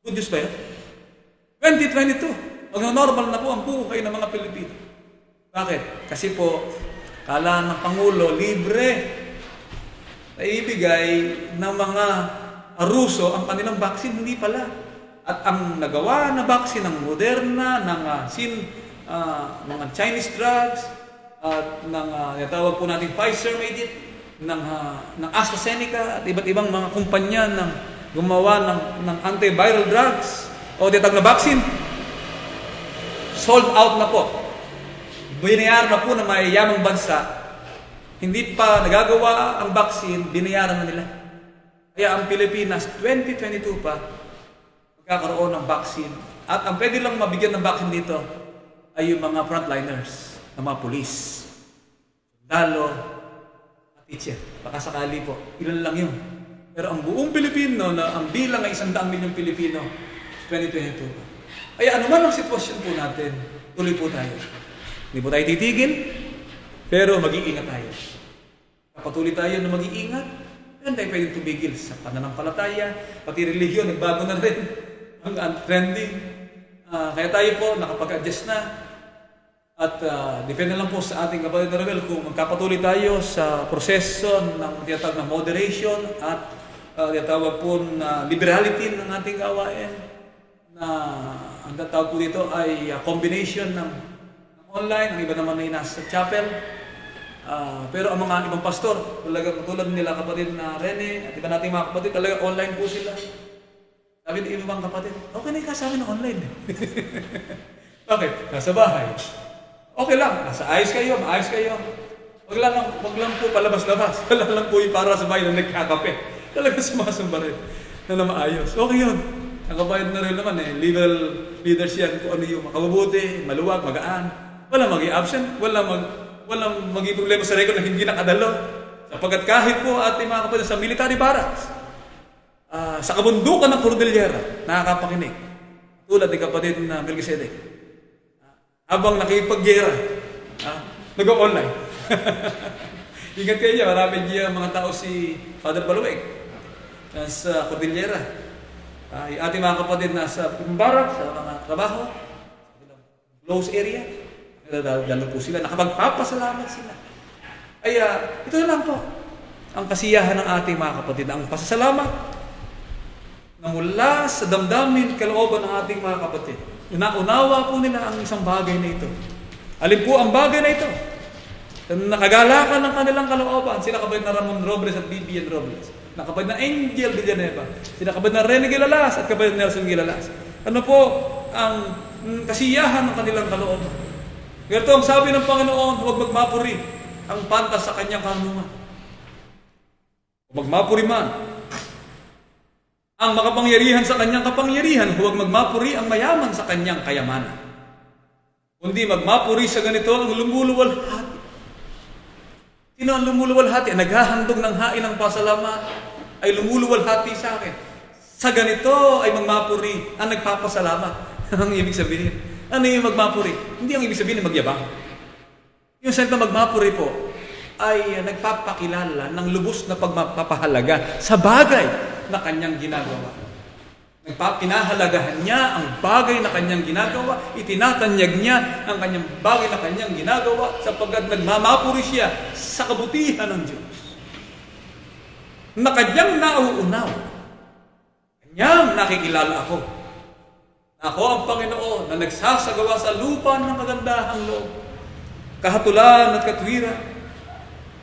Good news ba yun? 2022, mag-normal na po ang buhay ng mga Pilipino. Bakit? Kasi po, kala ng Pangulo, libre na ibigay ng mga Ruso ang kanilang vaccine, hindi pala. At ang nagawa na vaccine ng Moderna, ng mga Chinese drugs, at ng tawag po natin Pfizer made it, ng AstraZeneca at iba't ibang mga kumpanya ng gumawa ng antiviral drugs o tinatawag na vaccine, sold out na po. Binayaran na po ng mayayamang bansa. Hindi pa nagagawa ang vaccine, binayaran na nila. Kaya ang Pilipinas, 2022 pa, magkakaroon ng vaccine. At ang pwede lang mabigyan ng vaccine dito ay yung mga frontliners, ng mga pulis, sundalo, at teacher. Baka sakali po, ilan lang yun. Pero ang buong Pilipino, na ang bilang ay 100 milyong Pilipino, 2022. Kaya ano man ang sitwasyon po natin, tuloy po tayo. Hindi po tayo titigil, pero mag-iingat tayo. Kapatuloy tayo na mag-iingat, hindi tayo pwedeng tumigil sa pananampalataya, pati relihiyon, nagbago na rin ang trending. Kaya tayo po nakapag-adjust na. At depende lang po sa ating kapatid na rebel kung magkapatuloy tayo sa proseso ng tinatawag na moderation at tinatawag po na liberality ng ating gawain, na ang tatawag po dito ay combination ng online, ang iba naman ay nasa chapel. Pero ang mga ibang pastor, talagang tulad nila kapatid na Rene at iba nating mga kapatid, talaga online po sila. Sabi ng ibang kapatid, okay na ikasabi ng online. Bakit? Nasa bahay. Okay lang, nasa ayos kayo, maayos kayo. Wag lang po palabas-labas. Wala lang po yung para sa bahay na nagkakape. Talaga sumasamba rin na maayos. Okay yun. Nakabayad na rin naman legal leaders yan kung ano yung makabubuti, maluwag, magaan. Wala mag-i-absent, walang mag-i-problema sa record na hindi nakadalo. Sapagkat kahit po ating mga kapatid sa military barracks, sa kabundukan ng Cordillera, nakakapakinig. Tulad ni kapatid na Melchizedek. Habang nakipaggera, nag-online. Ingat kayo niya, maraming niya mga tao si Father Balueg sa Cordillera. Yung ating mga kapatid nasa barak, sa mga trabaho, close area, dalo po sila, nakapagpapasalamat sila. Ay, ito na lang po, ang kasiyahan ng ating mga kapatid, ang pasasalamat na mula sa damdamin kalooban ng ating mga kapatid. Naunawa po nila ang isang bagay na ito. Alin po ang bagay na ito? Nakagalakan ng kanilang kalooban. Sila kapatid na Ramon Robles at Bibian Robles. Nakapatid na Angel Villanueva. Sila kapatid na Rene Gilalas at kapatid na Nelson Gilalas. Ano po ang kasiyahan ng kanilang kalooban? Ganito ang sabi ng Panginoon, huwag magmapuri ang pantas sa kanyang karunungan. Huwag magmapuri man ang makapangyarihan sa kanyang kapangyarihan, huwag magmapuri ang mayaman sa kanyang kayamanan. Kundi magmapuri sa ganito ang lumuluwalhati. Sino ang lumuluwalhati? Naghahandog ng hain ng pasalamat ay lumuluwalhati sa akin. Sa ganito ay magmapuri ang nagpapasalamat. Ang ibig sabihin. Ano yung magmapuri? Hindi ang ibig sabihin magyabang. Yung salita magmapuri po ay nagpapakilala ng lubos na pagpapahalaga sa bagay na kanyang ginagawa. Pinahalagahan niya ang bagay na kanyang ginagawa, itinatanyag niya ang kanyang bagay na kanyang ginagawa sapagkat nagmamapuri siya sa kabutihan ng Diyos na kanyang nauunaw. Niyang nakikilala ako. Ako ang Panginoon na nagsasagawa sa lupa ng kagandahang loob, kahatulan at katwiran.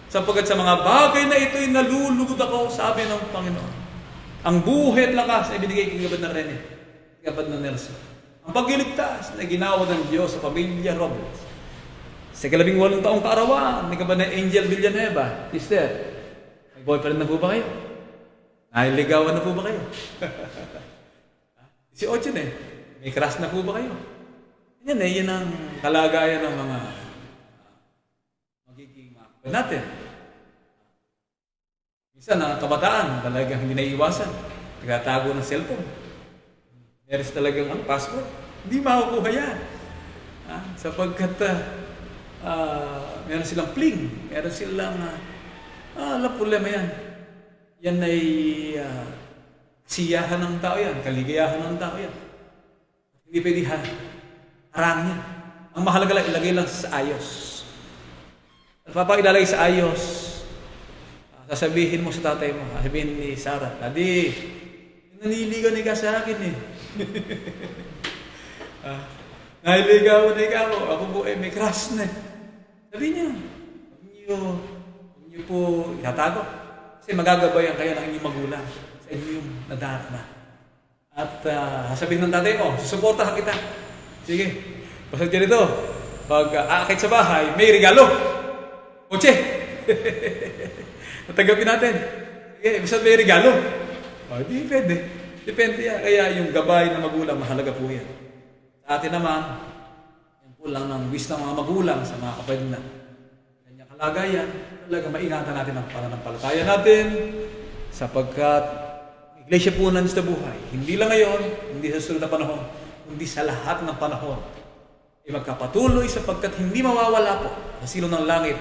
Sapagkat sa mga bagay na ito'y nalulugod ako, sabi ng Panginoon. Ang buhay at lakas ay binigay kay Gabad na Rene, Gabad na Nelson. Ang pagliligtas na ginawa ng Diyos sa pamilya Robles. Sa 18 taong kaarawan, may Gabad na Angel Villanueva. Sister, may boyfriend na po ba kayo? Nahiligawan na po ba kayo? 18 eh. May crush na po ba kayo? Yan eh, yan ang kalagayan ng mga magiging mga kapatid natin. Minsan, ang kabataan talagang hindi naiiwasan. Nagtatago ng cellphone. Meron talagang password. Hindi makukuha yan. Sapagkat meron silang fling. Meron silang alam problema yan. Yan ay siyahan ng tao yan. Kaligayahan ng tao yan. Hindi pwede harangin yan. Ang mahalaga lang, ilagay lang sa ayos. At papa ilalagay sa ayos, sasabihin mo sa tatay mo, sabihin ni Sarah, Daddy, naniligaw na ikaw sa akin eh. Nahiligaw na ikaw, ako po eh, may crush na eh. Sabihin niyo, huwag niyo po itatago. Kasi magagabayan kayo ng inyong magulang sa inyong nadarama. At sabihin ng tatay mo, susuportahan kita. Sige, basta dyan ito, pag aakit sa bahay, may regalo. Kotse. Natagapin natin. Sige, basta may regalo. Di pwede. Depende yan. Kaya yung gabay ng magulang, mahalaga po yan. Sa atin naman, yan po lang ng wish ng mga magulang sa mga kapatid na kanyang kalagayan, talaga maingatan natin ang pananampalataya natin sapagkat iglesia po ng sa buhay. Hindi lang ngayon, hindi sa susunod na panahon, kundi sa lahat ng panahon. Ay magkapatuloy sapagkat hindi mawawala po sa silong ng langit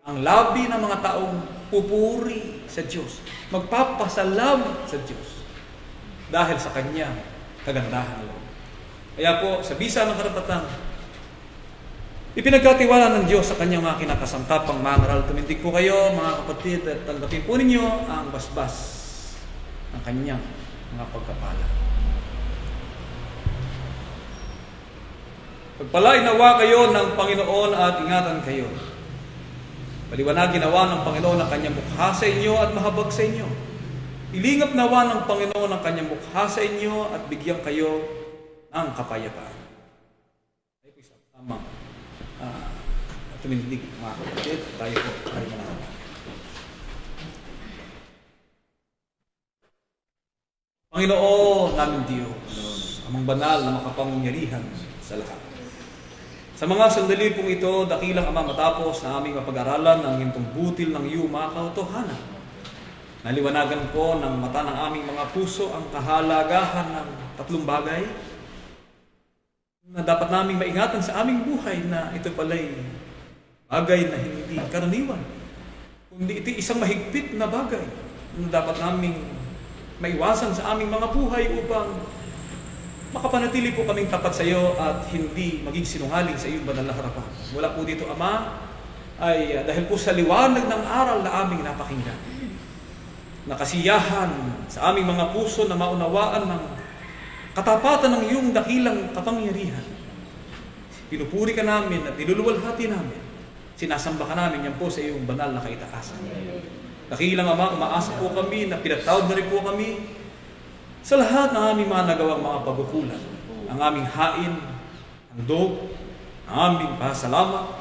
ang labi ng mga taong pupuri sa Diyos. Magpapasalamat sa Diyos dahil sa Kanyang kagandahan loob. Kaya po, sa bisa ng karapatan, ipinagkatiwala ng Diyos sa Kanyang mga kinakasangkapang mga ngaral. Tumindig po kayo, mga kapatid, at tanggapin po ninyo ang basbas ng Kanyang mga pagkapala. Pagpalain nawa kayo ng Panginoon at ingatan kayo. Paliwanagin nawa ng Panginoon ang Kanyang mukha sa inyo at mahabag sa inyo. Ilingap nawa ng Panginoon ang Kanyang mukha sa inyo at bigyan kayo ng kapayapaan. Ay po isa, tamang tumindig mga kapatid. Tayo po, tayo manahal. Panginoon namin Diyos, amang banal na makapangyarihan sa lahat. Sa mga sandali pong ito, dakilang Ama, matapos na aming mapag-aralan ng gintong butil ng iyong mga katotohanan. Naliwanagan po ng mata ng aming mga puso ang kahalagahan ng tatlong bagay na dapat naming maingatan sa aming buhay na ito pala'y bagay na hindi karaniwan, kundi ito isang mahigpit na bagay na dapat naming maiwasan sa aming mga buhay upang makapanatili po kaming tapat sa iyo at hindi maging sinungaling sa iyong banal na harapan. Mula po dito, Ama, ay dahil po sa liwanag ng aral na aming napakinggan, nakasiyahan sa aming mga puso na maunawaan ng katapatan ng iyong dakilang kapangyarihan. Pinupuri ka namin at niluluwalhati namin. Sinasamba ka namin yan po sa iyong banal na kaitaasan. Dakilang Ama, umaasa po kami na pinatawad na rin po kami sa lahat ng aming mga nagawang mga pagkukulang, ang aming hain, handog, ang aming pasalamat,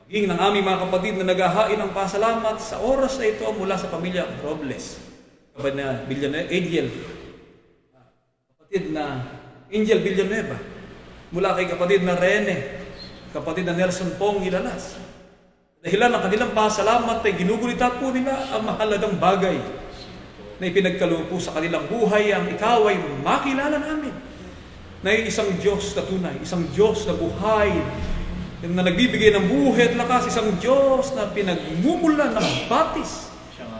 maging ng aming mga kapatid na naghahain ng pasalamat sa oras na ito mula sa pamilya Robles, kapatid na Angel, kapatid na Angel Villanueva, mula kay kapatid na Rene, kapatid na Nelson Pong Ilalas. Dahilan ng kanilang pasalamat ay ginugulita po nila ang mahalagang bagay na ipinagkaloob po sa kanilang buhay ang ikaw ay makilala namin na isang Diyos na tunay, isang Diyos na buhay, na nagbibigay ng buhay at lakas, isang Diyos na pinagmumulan ng batis,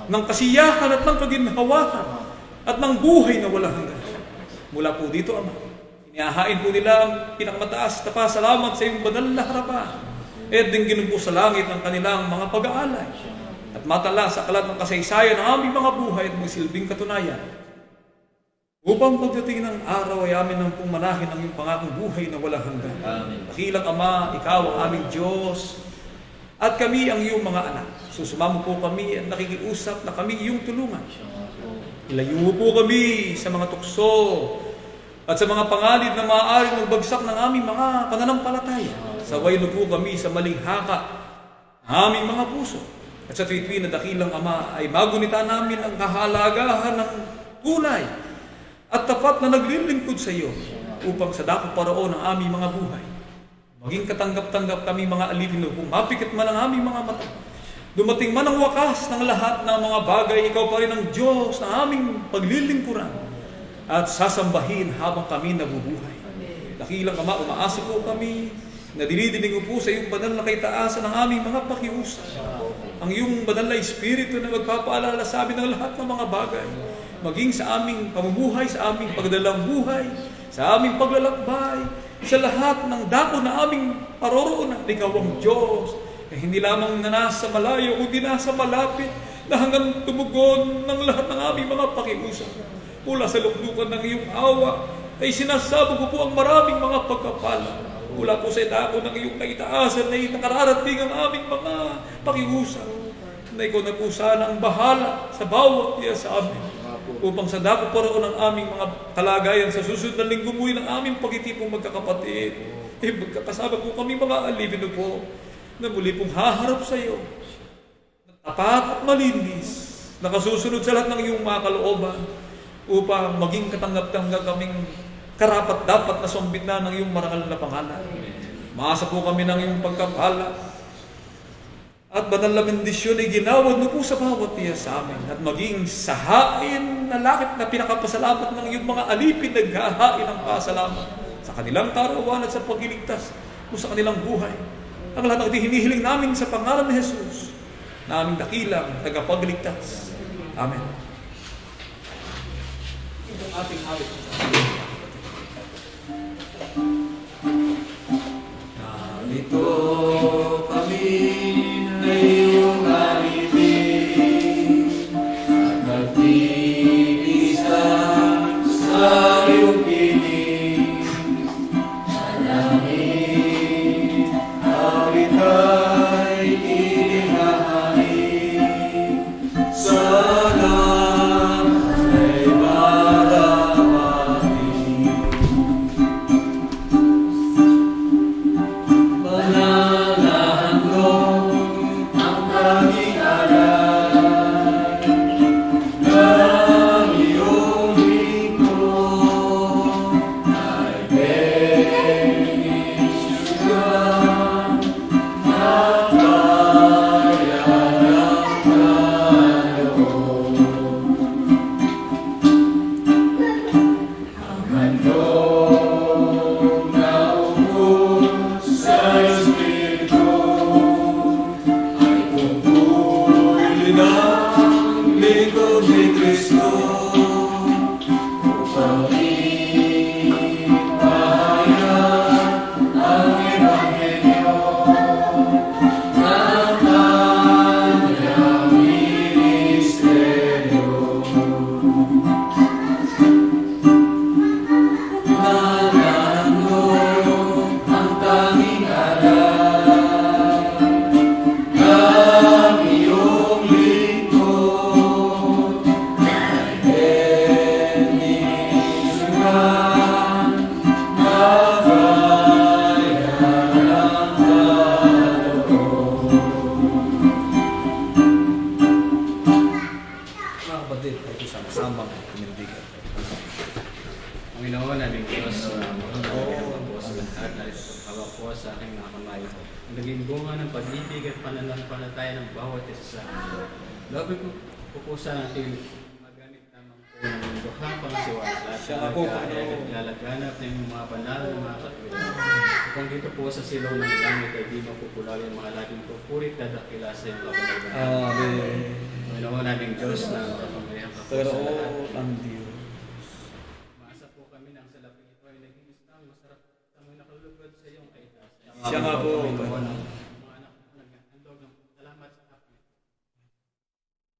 ng kasiyahan at ng kaginhawahan at ng buhay na walang hanggan. Mula po dito, Ama, inihahain po nila ang pinakamataas na pasalamat sa iyong banal na harapan. At dinggin po sa langit ang kanilang mga pag-aalay at matala sa kalat ng kasaysayan ng aming mga buhay at magsilbing katunayan Upang pagdating ng araw ay amin ang pumanahin ang iyong pangakong buhay na walang hanggan. Dakilang Ama, Ikaw ang aming Diyos, at kami ang iyong mga anak. Susumamo po kami at nakikiusap na kami iyong tulungan. Ilayo mo po kami sa mga tukso at sa mga pangalid na maaaring magbagsak ng aming mga pananampalataya. Saway na po kami sa maling haka ng aming mga puso. At sa tuwid na dakilang Ama ay magunita namin ang kahalagahan ng tunay at tapat na naglilingkod sa iyo upang sa dakong paraon ng aming mga buhay. Maging katanggap-tanggap kami mga alipin kung mapikit man ang aming mga mata. Dumating man ang wakas ng lahat ng mga bagay, ikaw pa rin ang Diyos na aming paglilingkuran at sasambahin habang kami nabubuhay. Dakilang Ama, umaasa po kami na dinidinig po sa iyong banal na kaitaasan ng aming mga pakiusap. Ang iyong banal na Espiritu na magpapaalala sa amin ng lahat ng mga bagay, maging sa aming pamumuhay, sa aming pagdalang buhay, sa aming paglalakbay, sa lahat ng dako na aming paroroonan. Ikaw ang Diyos, na hindi lamang na nasa malayo, kundi nasa malapit, na hanggang tumugon ng lahat ng aming mga pakiusap. Mula sa luklukan ng iyong awa, ay sinasabo ko po ang maraming mga pagkapala. Mula po sa dako ng iyong kaitaasan na nakararating ang aming mga pakiusap. Na ikaw na po sana ang bahala sa bawat iya sa amin. Upang sa dako paraon ng aming mga kalagayan sa susunod na linggo muli ng aming pagtitipong magkakapatid. Magkakasama po kami mga alipin po na muli pong haharap sa iyo. Tapat at malinis, nakasusunod sa lahat ng iyong mga kalooban upang maging katanggap-tanggap kaming karapat dapat na sumbit na ng iyong marangal na pangalan. Maasa po kami ng iyong pagkapala at banal na bendisyon ay ginawad mo po sa bawat iya sa amin at maging sahain na lakit na pinakapasalamat ng iyong mga alipin naghahain ng pasalamat sa kanilang karawan at sa pagliligtas o sa kanilang buhay. Ang lahat ng hinihiling namin sa pangalan ni Jesus na aming dakilang tagapagligtas. Amen. Itong ating awit. Narito kami na iyong alipin at nagtitisa sa iyong piling. Manangin, awit ay inihahain sa lahat ay maramating. Pananahan ko ang tanging alay ng iyong lingkod ay benisyon na kaya ng kaloob. Ang handog na ubos sa Espiritu ay tungkol ng lingkod ni Kristo upang ipahayag ang Ebanghelyo ng kanyang ministeryo. Nananong ang tanging alay ng iyong lingkod ay benisyon na kaya ng kaloob. Mga kapatid, tayo sama-samang kumindigan. Panginoon, aming Diyos, magandang po sa lahat na hawak po sa aking mga kamay. Ang naging bunga ng pag-ibig at pananampalataya ng bawat isa sa amin. Labi po sa ating magamit lamang po ng duhang pangasiwasa at Siya po, lalaganap ng mga banal na mga katwiran. Kung dito po sa silaw ng langit ay di mapupulaw yung mga laging pupurit na dakila sa iyong kabanal. Amen. Panginoon, aming Diyos na kapangyarihan ka po Pero sa lahat. ang Diyos. Maasa po kami ng salaping ito ay naging isang masarap sa mga nakalugod sa iyong kaitas. Siya nga po. Panginoon, ang mga anak ko naghandog ng salamat sa akin.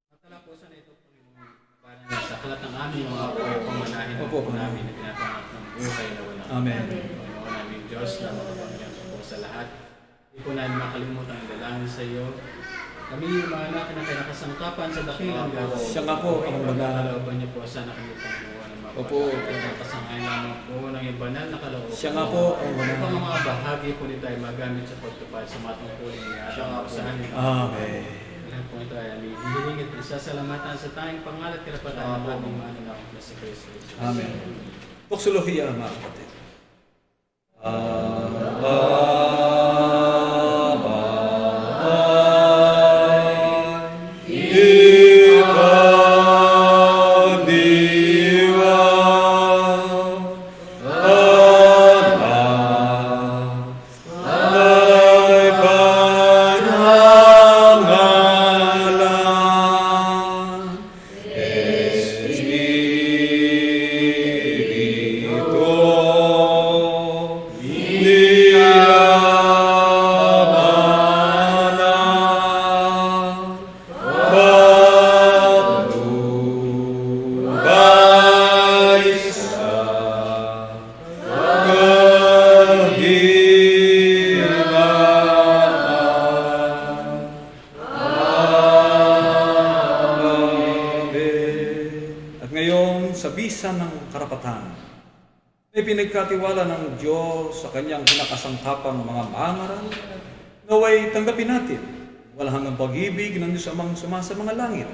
Matala po sana ito, Panginoon, para sa kalat ng aming mga buhay pamanahin ng Opo, po namin na tinatanggap ng buhay na walang Amen. Panginoon namin Diyos na makapangyarihan po sa lahat. Hindi po namin makalimutan ang dalangin sa iyo. Kami yung mga anak na kinakasangkapan sa dakilang gawa. Siya nga po ang Pagkakalooban niyo po sana kami Panginoon na Opo. kasangayan lamang po ng iyong banal na kalooban. Siya nga po ang Upang ang mga bahagi po nito ay magamit sa pagtupad sa matungkulin niya at ang usahan niyo. Amen. Lahat po ito ay hihiling at isasalamatan sa tayong pangalat karapatan ng ating mananaw na si Kristo Jesus. Amen. Tuksuluhiya, mga kapatid. At ngayon, sa bisa ng karapatan, may pinagkatiwala ng Diyos sa kanyang kinakasangkapang mga mangaral, naway tanggapin natin walang hanggang pag-ibig ng Diyos amang sumasa mga langit,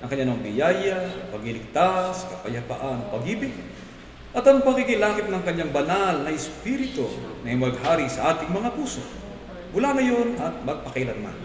ang kanyang biyaya, pagliligtas, kapayapaan, pag-ibig, at ang pagkikilakip ng kanyang banal na Espiritu na maghari sa ating mga puso, mula ngayon at magpakailanman.